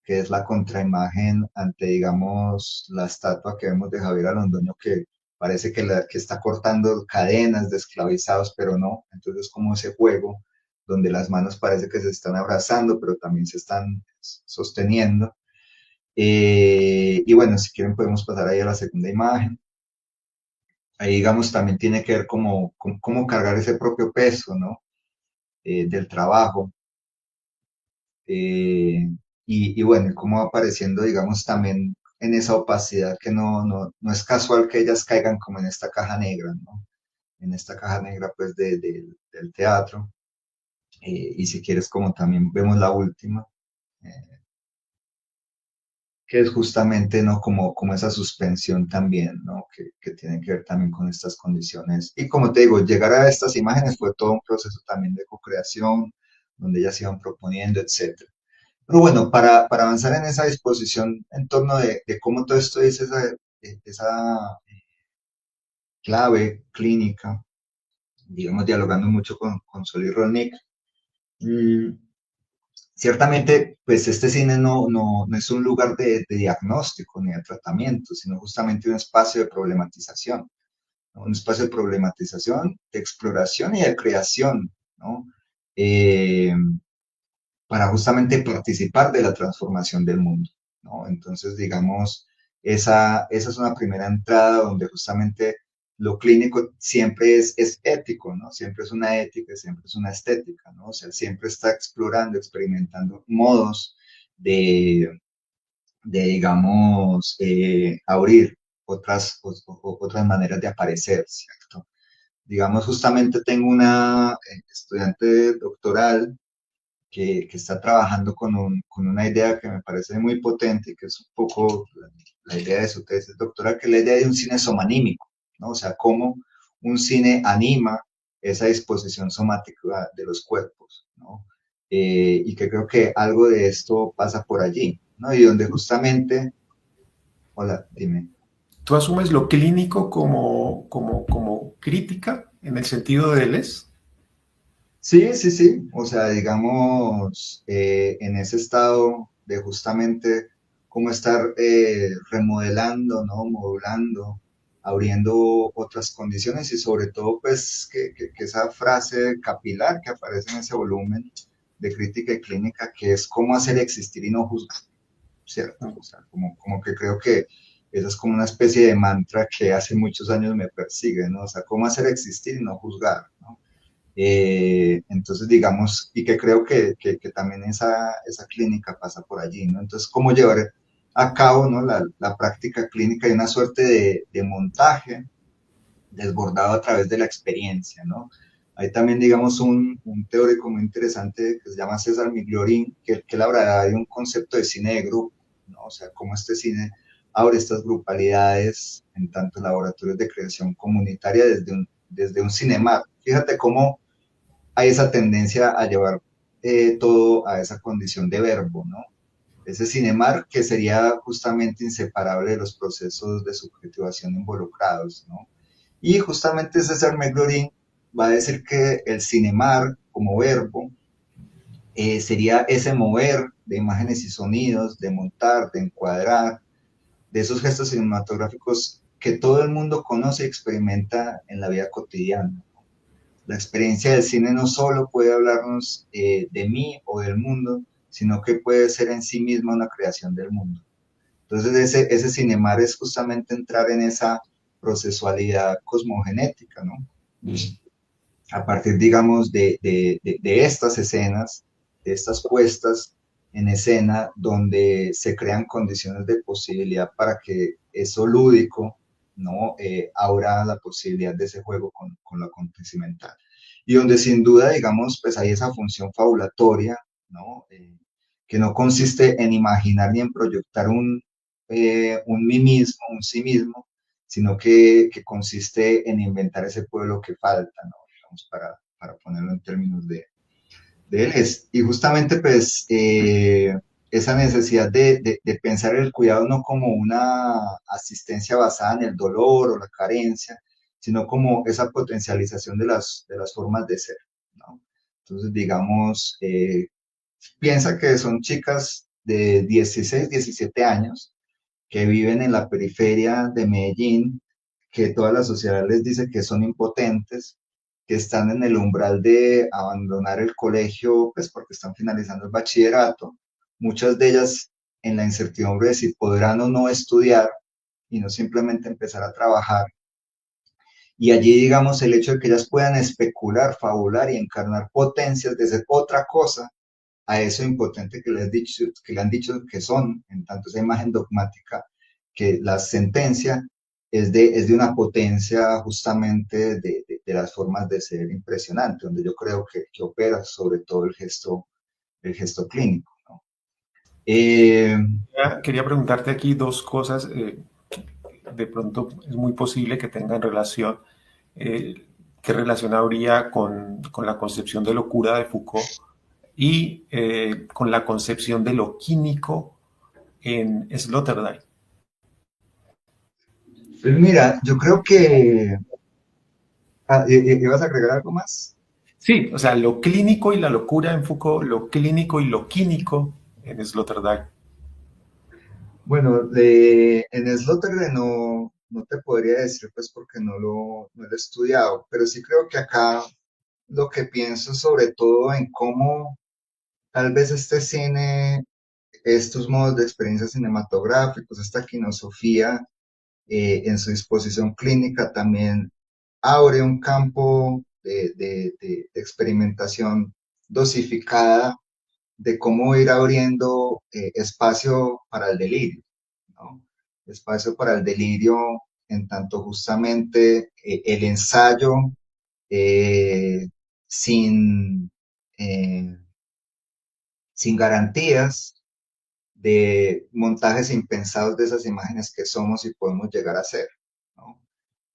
Que es la contraimagen ante, digamos, la estatua que vemos de Javier Londoño, que parece que está cortando cadenas de esclavizados, pero no. Entonces como ese juego donde las manos parece que se están abrazando, pero también se están sosteniendo. Y bueno, si quieren podemos pasar ahí a la segunda imagen. Ahí, digamos, también tiene que ver cómo cargar ese propio peso, ¿no? Del trabajo. eh, y bueno, y cómo va apareciendo, digamos, también en esa opacidad que no es casual que ellas caigan como en esta caja negra, ¿no? En esta caja negra, pues, del teatro. Y si quieres, como también vemos la última, eh, que es justamente, ¿no? Como esa suspensión también, ¿no? Que tiene que ver también con estas condiciones. Y como te digo, llegar a estas imágenes fue todo un proceso también de co-creación, donde ellas iban proponiendo, etcétera. Pero bueno, para avanzar en esa disposición en torno de cómo todo esto es esa clave clínica, digamos, dialogando mucho con Sol y Rolnik, mm, ciertamente, pues este cine no es un lugar de diagnóstico ni de tratamiento, sino justamente un espacio de problematización, ¿no? Un espacio de problematización, de exploración y de creación, ¿no? Eh, para justamente participar de la transformación del mundo, ¿no? Entonces, digamos, esa es una primera entrada donde justamente lo clínico siempre es ético, ¿no? Siempre es una ética, siempre es una estética, ¿no? O sea, siempre está explorando, experimentando modos de, digamos, abrir otras maneras de aparecer, ¿cierto? Digamos, justamente tengo una estudiante doctoral que está trabajando con una idea que me parece muy potente, que es un poco la idea de su tesis doctoral, que es la idea de un cine somanímico, ¿no? O sea, cómo un cine anima esa disposición somática de los cuerpos, ¿no? Y que creo que algo de esto pasa por allí, ¿no? Y donde justamente, hola, dime. ¿Tú asumes lo clínico como crítica en el sentido de Les? Sí, sí, sí. O sea, digamos, en ese estado de justamente cómo estar remodelando, ¿no? Modulando, abriendo otras condiciones y sobre todo, pues, que esa frase capilar que aparece en ese volumen de crítica y clínica, que es cómo hacer existir y no juzgar, ¿cierto? O sea, como que creo que esa es como una especie de mantra que hace muchos años me persigue, ¿no? O sea, cómo hacer existir y no juzgar, ¿no? Entonces, digamos, y que creo que también esa clínica pasa por allí, ¿no? Entonces, cómo llevar a cabo, ¿no? La práctica clínica y una suerte de montaje desbordado a través de la experiencia, ¿no? Hay también, digamos, un teórico muy interesante que se llama César Migliorin, que él habla de un concepto de cine de grupo, ¿no? O sea, cómo este cine abre estas grupalidades en tanto laboratorios de creación comunitaria desde un cinemar. Fíjate cómo hay esa tendencia a llevar todo a esa condición de verbo, ¿no? Ese cinemar que sería justamente inseparable de los procesos de subjetivación involucrados, ¿no? Y justamente César McLaurin va a decir que el cinemar como verbo sería ese mover de imágenes y sonidos, de montar, de encuadrar, de esos gestos cinematográficos que todo el mundo conoce y experimenta en la vida cotidiana. La experiencia del cine no solo puede hablarnos de mí o del mundo, sino que puede ser en sí misma una creación del mundo. Entonces ese cinemar es justamente entrar en esa procesualidad cosmogenética, ¿no? A partir, digamos, de estas escenas, de estas puestas en escena, donde se crean condiciones de posibilidad para que eso lúdico, ¿no? Abra la posibilidad de ese juego con lo acontecimental. Y donde sin duda, digamos, pues hay esa función fabulatoria, ¿no? Que no consiste en imaginar ni en proyectar un mí mismo, un sí mismo, sino que consiste en inventar ese pueblo que falta, ¿no? Digamos, para ponerlo en términos de él. Y justamente, pues, esa necesidad de pensar el cuidado no como una asistencia basada en el dolor o la carencia, sino como esa potencialización de las formas de ser, ¿no? Entonces, digamos, piensa que son chicas de 16, 17 años que viven en la periferia de Medellín, que toda la sociedad les dice que son impotentes, que están en el umbral de abandonar el colegio, pues porque están finalizando el bachillerato, muchas de ellas en la incertidumbre de si podrán o no estudiar y no simplemente empezar a trabajar. Y allí, digamos, el hecho de que ellas puedan especular, fabular y encarnar potencias de ser otra cosa a eso impotente que le han dicho que son, en tanto esa imagen dogmática, que la sentencia es de una potencia justamente de las formas de ser impresionante, donde yo creo que opera sobre todo el gesto clínico, ¿no? Quería preguntarte aquí dos cosas. De pronto es muy posible que tengan relación. ¿Qué relación habría con la concepción de locura de Foucault y con la concepción de lo químico en Sloterdijk? Pues mira, yo creo que... ¿ibas a agregar algo más? Sí, o sea, lo clínico y la locura en Foucault, lo clínico y lo químico en Sloterdijk. Bueno, en Sloterdijk no te podría decir, pues porque no lo he estudiado, pero sí creo que acá lo que pienso sobre todo en cómo tal vez este cine, estos modos de experiencia cinematográficos, esta quinosofía en su disposición clínica también abre un campo de experimentación dosificada de cómo ir abriendo espacio para el delirio, ¿no? Espacio para el delirio en tanto justamente el ensayo eh, sin, eh, sin garantías de montajes impensados de esas imágenes que somos y podemos llegar a ser, ¿no?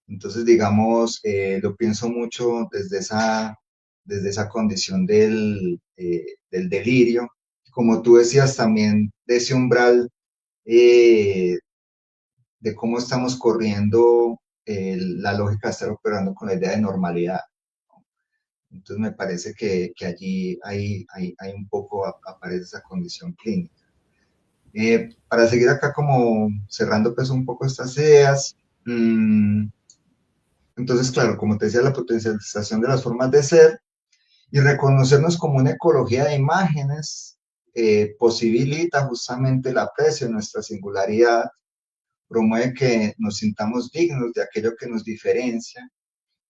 Entonces, digamos, lo pienso mucho desde esa condición del delirio. Como tú decías también, de ese umbral eh, de cómo estamos corriendo la lógica de estar operando con la idea de normalidad. Entonces, me parece que allí hay un poco, aparece esa condición clínica. Para seguir acá como cerrando pues un poco estas ideas, entonces, claro, como te decía, la potencialización de las formas de ser y reconocernos como una ecología de imágenes posibilita justamente el aprecio de nuestra singularidad, promueve que nos sintamos dignos de aquello que nos diferencia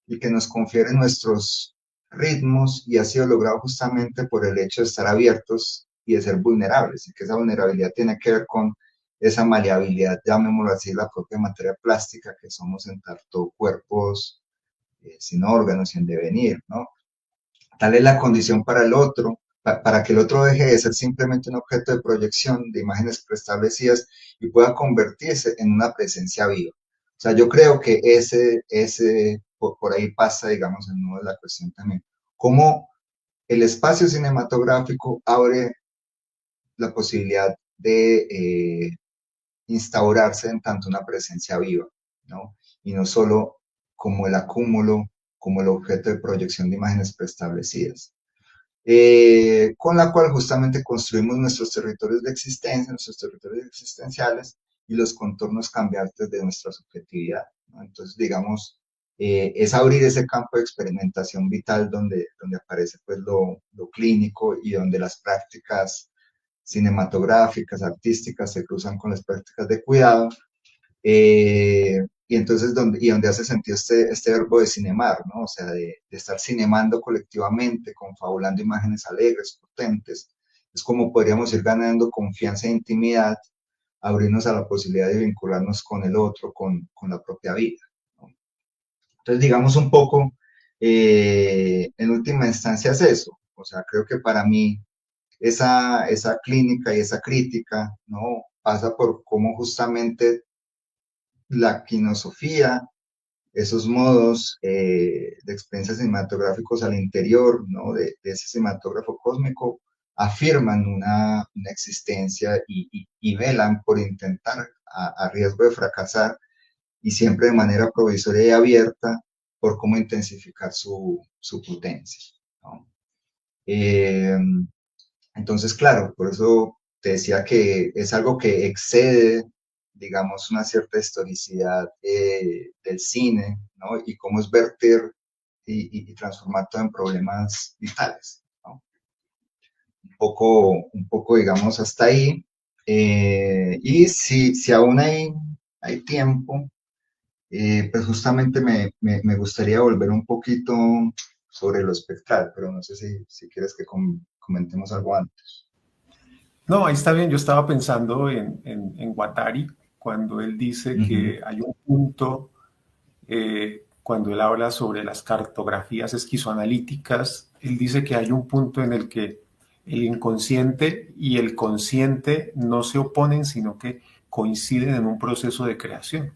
y que nos confiere nuestros ritmos, y ha sido logrado justamente por el hecho de estar abiertos y de ser vulnerables, y que esa vulnerabilidad tiene que ver con esa maleabilidad, llamémoslo así, la propia materia plástica que somos en tanto cuerpos sin órganos, sin devenir, ¿no? Tal es la condición para el otro, para que el otro deje de ser simplemente un objeto de proyección de imágenes preestablecidas y pueda convertirse en una presencia viva. O sea, yo creo que por ahí pasa, digamos, el nudo de la cuestión también. Cómo el espacio cinematográfico abre la posibilidad de instaurarse en tanto una presencia viva, ¿no? Y no solo como el acúmulo, como el objeto de proyección de imágenes preestablecidas. Con la cual justamente construimos nuestros territorios de existencia, nuestros territorios existenciales y los contornos cambiantes de nuestra subjetividad, ¿no? Entonces, digamos, es abrir ese campo de experimentación vital donde aparece pues lo clínico y donde las prácticas cinematográficas, artísticas se cruzan con las prácticas de cuidado, y entonces donde hace sentido este verbo de cinemar, ¿no? O sea, de estar cinemando colectivamente, confabulando imágenes alegres, potentes. Es como podríamos ir ganando confianza e intimidad, abrirnos a la posibilidad de vincularnos con el otro, con la propia vida, ¿no? Entonces, digamos un poco, en última instancia es eso. O sea, creo que para mí esa clínica y esa crítica, ¿no? Pasa por cómo justamente la quinosofía, esos modos de experiencias cinematográficos al interior, ¿no? De ese cinematógrafo cósmico, afirman una existencia y velan por intentar, a riesgo de fracasar, y siempre de manera provisoria y abierta, por cómo intensificar su potencia, ¿no? Eh, entonces, claro, por eso te decía que es algo que excede, digamos, una cierta historicidad del cine, ¿no? Y cómo es verter y transformar todo en problemas vitales, ¿no? Un poco, digamos, hasta ahí. Y si aún hay tiempo, pues justamente me gustaría volver un poquito sobre lo espectral, pero no sé si quieres que comentemos algo antes. No, ahí está bien. Yo estaba pensando en Guattari, cuando él dice Ujú. que hay un punto, cuando él habla sobre las cartografías esquizoanalíticas, él dice que hay un punto en el que el inconsciente y el consciente no se oponen, sino que coinciden en un proceso de creación.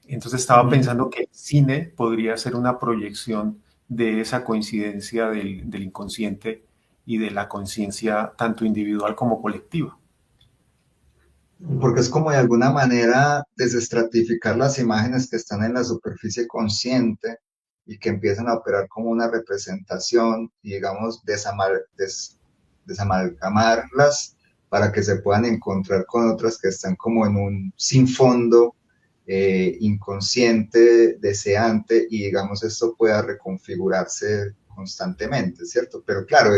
Entonces estaba Ujú. pensando que el cine podría ser una proyección de esa coincidencia del inconsciente y de la conciencia tanto individual como colectiva. Porque es como de alguna manera desestratificar las imágenes que están en la superficie consciente y que empiezan a operar como una representación y, digamos, desamalgamarlas para que se puedan encontrar con otras que están como en un sin fondo, inconsciente, deseante, y, digamos, esto pueda reconfigurarse constantemente, ¿cierto? Pero claro,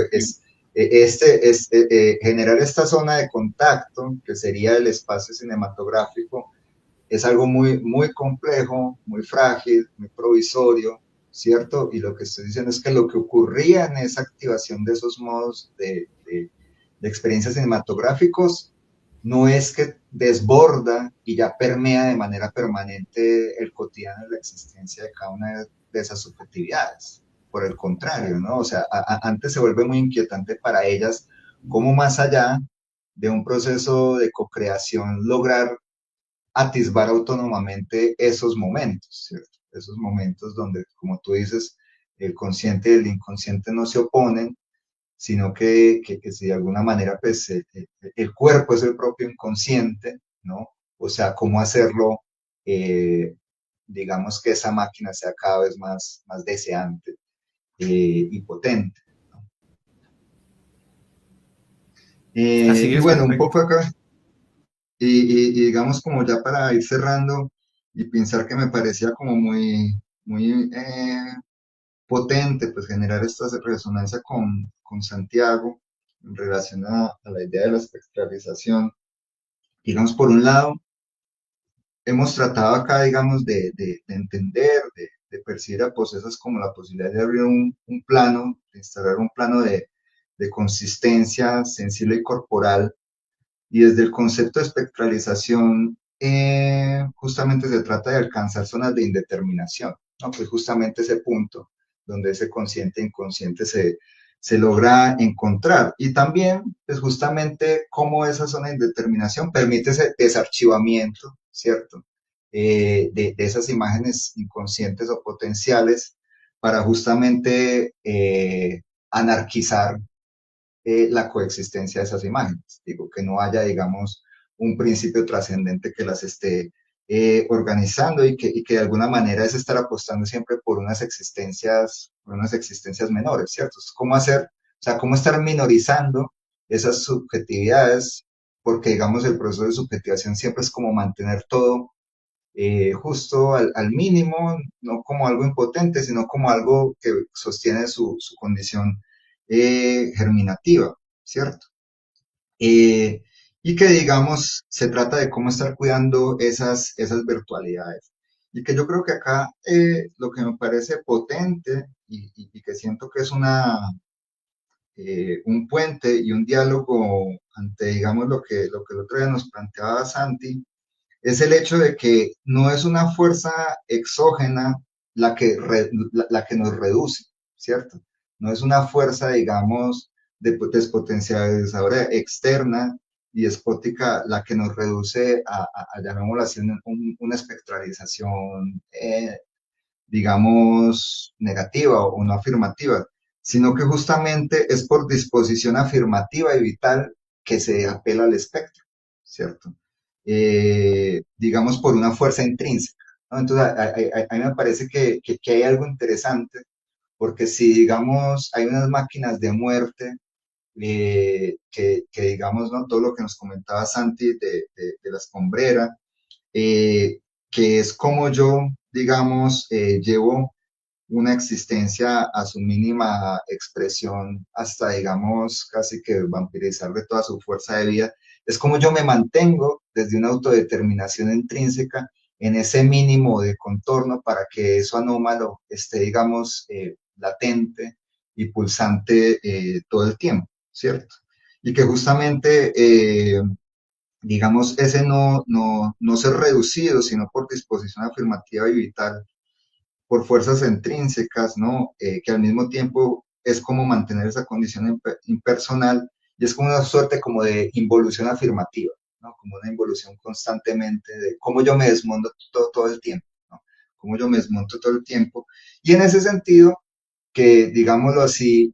generar esta zona de contacto, que sería el espacio cinematográfico, es algo muy, muy complejo, muy frágil, muy provisorio, ¿cierto? Y lo que estoy diciendo es que lo que ocurría en esa activación de esos modos de experiencias cinematográficos no es que desborda y ya permea de manera permanente el cotidiano de la existencia de cada una de esas subjetividades. Por el contrario, ¿no? O sea, antes se vuelve muy inquietante para ellas cómo más allá de un proceso de co-creación lograr atisbar autónomamente esos momentos, ¿cierto? Esos momentos donde, como tú dices, el consciente y el inconsciente no se oponen, sino que si de alguna manera pues, el cuerpo es el propio inconsciente, ¿no? O sea, cómo hacerlo, digamos que esa máquina sea cada vez más deseante y potente, ¿no? Así Y es, bueno, un perfecto. poco acá, y digamos como ya para ir cerrando y pensar que me parecía como muy potente, pues generar esta resonancia con Santiago en relación a la idea de la espectralización. Digamos, por un lado, hemos tratado acá, digamos, de entender, de percibir a Posesas como la posibilidad de abrir un plano, de instalar un plano de consistencia sensible y corporal, y desde el concepto de espectralización, justamente se trata de alcanzar zonas de indeterminación, ¿no? Pues justamente ese punto donde ese consciente e inconsciente se logra encontrar. Y también, pues justamente cómo esa zona de indeterminación permite ese desarchivamiento, ¿cierto? De esas imágenes inconscientes o potenciales para justamente anarquizar la coexistencia de esas imágenes. Digo, que no haya, digamos, un principio trascendente que las esté organizando y que de alguna manera es estar apostando siempre por unas existencias menores, ¿cierto? Es cómo hacer, o sea, cómo estar minorizando esas subjetividades, porque digamos el proceso de subjetivación siempre es como mantener todo justo al mínimo, no como algo impotente, sino como algo que sostiene su condición germinativa, ¿cierto? Eh, y que, digamos, se trata de cómo estar cuidando esas virtualidades. Y que yo creo que acá lo que me parece potente y que siento que es un puente y un diálogo ante, digamos, lo que el otro día nos planteaba Santi, es el hecho de que no es una fuerza exógena la que nos reduce, ¿cierto? No es una fuerza, digamos, despotencializadora externa y despótica la que nos reduce llamémoslo así, una espectralización, digamos, negativa o no afirmativa, sino que justamente es por disposición afirmativa y vital que se apela al espectro, ¿cierto? Digamos por una fuerza intrínseca, ¿no? Entonces, a mí me parece que hay algo interesante, porque si, digamos, hay unas máquinas de muerte, que digamos, ¿no? Todo lo que nos comentaba Santi de la escombrera, que es como yo, digamos, llevo una existencia a su mínima expresión hasta, digamos, casi que vampirizarle toda su fuerza de vida. Es como yo me mantengo desde una autodeterminación intrínseca en ese mínimo de contorno para que eso anómalo esté, digamos, latente y pulsante todo el tiempo, ¿cierto? Y que justamente, digamos, ese no ser reducido, sino por disposición afirmativa y vital, por fuerzas intrínsecas, ¿no? Que al mismo tiempo es como mantener esa condición impersonal y es como una suerte como de involución afirmativa, ¿no? Como una involución constantemente de cómo yo me desmonto todo el tiempo, ¿no? Cómo yo me desmonto todo el tiempo. Y en ese sentido, que digámoslo así,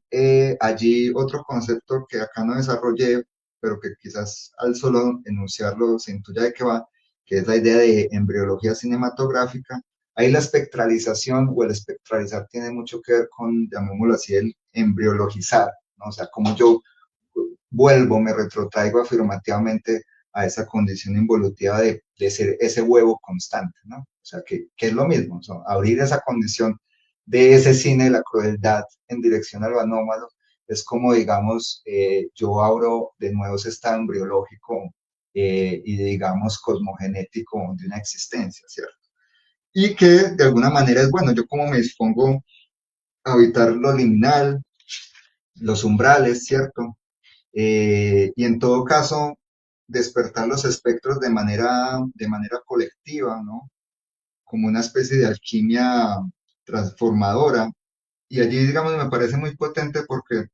allí otro concepto que acá no desarrollé, pero que quizás al solo enunciarlo se intuya de qué va, que es la idea de embriología cinematográfica. Ahí la espectralización o el espectralizar tiene mucho que ver con, llamémoslo así, el embriologizar, ¿no? O sea, como yo vuelvo, me retrotraigo afirmativamente a esa condición involutiva de ser ese huevo constante, ¿no? O sea, que es lo mismo, o sea, abrir esa condición de ese cine de la crueldad en dirección a lo anómalo, es como, digamos, yo abro de nuevo ese estado embriológico y, digamos, cosmogenético de una existencia, ¿cierto? Y que de alguna manera es bueno, yo como me dispongo a habitar lo liminal, los umbrales, ¿cierto? Y en todo caso, despertar los espectros de manera colectiva, ¿no? Como una especie de alquimia transformadora. Y allí, digamos, me parece muy potente porque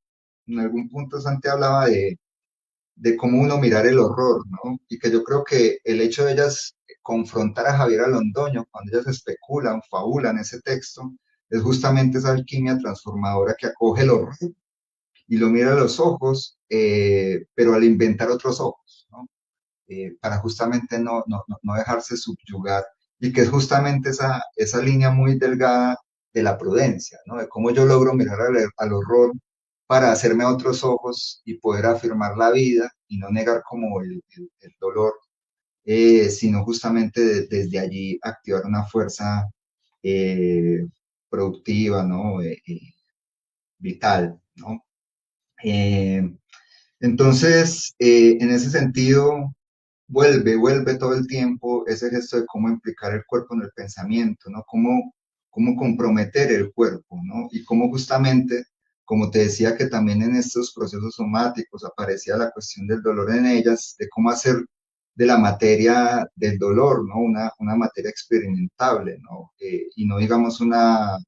en algún punto Santi hablaba de cómo uno mirar el horror, ¿no? Y que yo creo que el hecho de ellas confrontar a Javiera Londoño, cuando ellas especulan, fabulan ese texto, es justamente esa alquimia transformadora que acoge el horror y lo mira a los ojos, pero al inventar otros ojos, ¿no? Para justamente no dejarse subyugar, y que es justamente esa línea muy delgada de la prudencia, ¿no? De cómo yo logro mirar al horror para hacerme otros ojos y poder afirmar la vida y no negar como el dolor, sino justamente desde allí activar una fuerza eh, productiva, ¿no? Vital, ¿no? Eh, entonces, en ese sentido, vuelve todo el tiempo ese gesto de cómo implicar el cuerpo en el pensamiento, ¿no? Cómo comprometer el cuerpo, ¿no? Y cómo justamente, como te decía, que también en estos procesos somáticos aparecía la cuestión del dolor en ellas, de cómo hacer de la materia del dolor, ¿no? Una materia experimentable, ¿no? Y no digamos una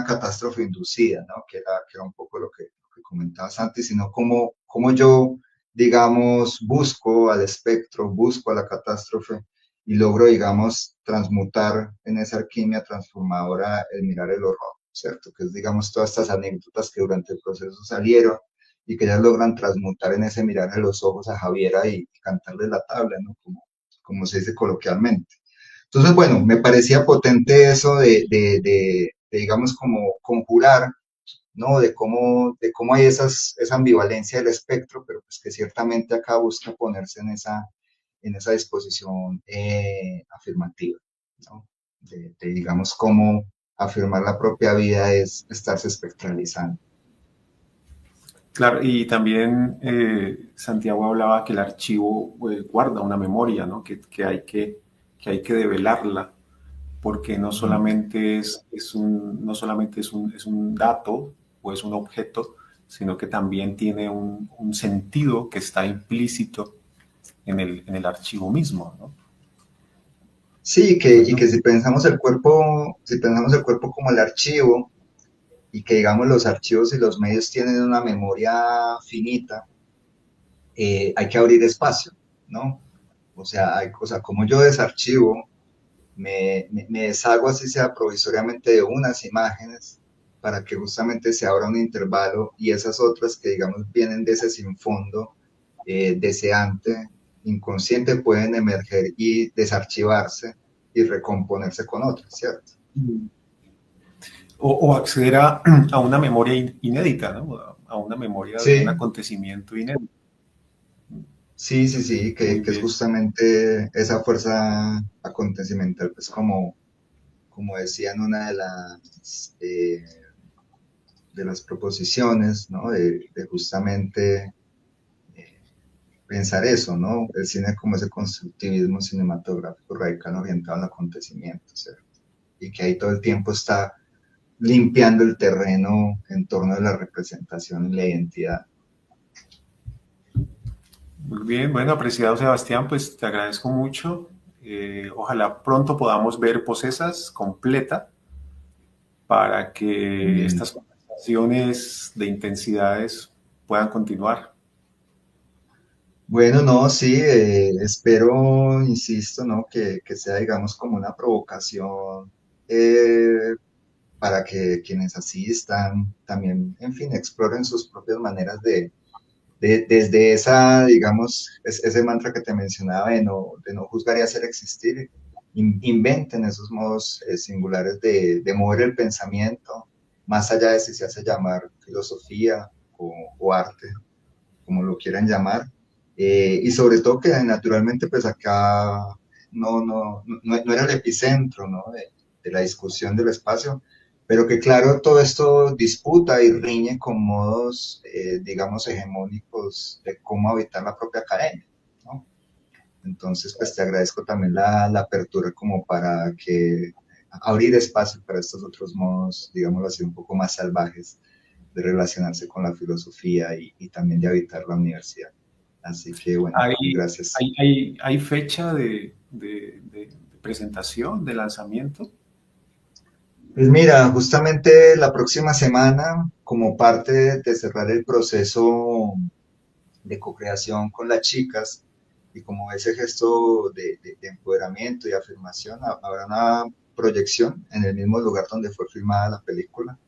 catástrofe inducida, ¿no? Que era un poco lo que comentabas antes, sino cómo yo, digamos, busco al espectro, busco a la catástrofe y logro, digamos, transmutar en esa alquimia transformadora el mirar el horror, ¿cierto? Que es, digamos, todas estas anécdotas que durante el proceso salieron y que ellas logran transmutar en ese mirar a los ojos a Javiera y cantarle la tabla, ¿no? Como se dice coloquialmente. Entonces, bueno, me parecía potente eso de digamos, como conjurar, ¿no? De cómo hay esa ambivalencia del espectro, pero pues que ciertamente acá busca ponerse en esa disposición afirmativa, ¿no? Digamos, cómo afirmar la propia vida es estarse espectralizando. Claro, y también Santiago hablaba que el archivo guarda una memoria, ¿no? Que hay que develarla, porque no solamente es un dato o es un objeto, sino que también tiene un sentido que está implícito en el archivo mismo, ¿no? Sí, y que si pensamos el cuerpo como el archivo, y que digamos los archivos y los medios tienen una memoria finita, hay que abrir espacio, ¿no? O sea, como yo desarchivo, me deshago así sea provisoriamente de unas imágenes, para que justamente se abra un intervalo y esas otras que, digamos, vienen de ese sinfondo deseante, inconsciente, pueden emerger y desarchivarse y recomponerse con otras, ¿cierto? O acceder a una memoria inédita, ¿no? A una memoria de Sí. un acontecimiento inédito. Sí, sí, sí, que es bien. justamente esa fuerza acontecimental, pues como decía en una de las proposiciones, ¿no? De justamente pensar eso, ¿no? El cine como ese constructivismo cinematográfico radical orientado al acontecimiento, ¿cierto? Y que ahí todo el tiempo está limpiando el terreno en torno a la representación y la identidad. Muy bien, bueno, apreciado Sebastián, pues te agradezco mucho. Ojalá pronto podamos ver Posesas completa para que Mm. estas conversaciones de intensidades puedan continuar. Bueno, no, sí, espero, insisto, ¿no? Que sea, digamos, como una provocación para que quienes asistan también, en fin, exploren sus propias maneras desde esa, digamos, ese mantra que te mencionaba de no juzgar y hacer existir, inventen esos modos singulares de mover el pensamiento, más allá de si se hace llamar filosofía o arte, como lo quieran llamar, y sobre todo que naturalmente pues acá no era el epicentro, ¿no? de la discusión del espacio, pero que claro, todo esto disputa y riñe con modos, digamos, hegemónicos de cómo habitar la propia academia, ¿no? Entonces, pues te agradezco también la apertura como para que abrir espacio para estos otros modos, digámoslo así, un poco más salvajes de relacionarse con la filosofía y también de habitar la universidad. Así que bueno, ¿Hay, gracias. hay fecha de presentación, de lanzamiento? Pues mira, justamente la próxima semana, como parte de cerrar el proceso de co-creación con las chicas y como ese gesto de empoderamiento y afirmación, habrá una proyección en el mismo lugar donde fue filmada la película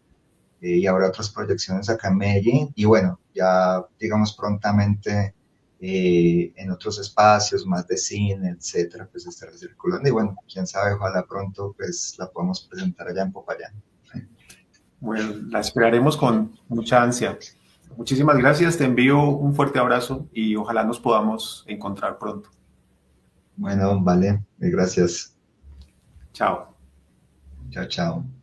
y habrá otras proyecciones acá en Medellín y bueno, ya digamos prontamente en otros espacios más de cine, etcétera, pues estará circulando y bueno, quién sabe, ojalá pronto pues la podamos presentar allá en Popayán. Bueno, la esperaremos con mucha ansia. Muchísimas gracias, te envío un fuerte abrazo y ojalá nos podamos encontrar pronto. Bueno, vale, gracias. Chao. Chao, chao.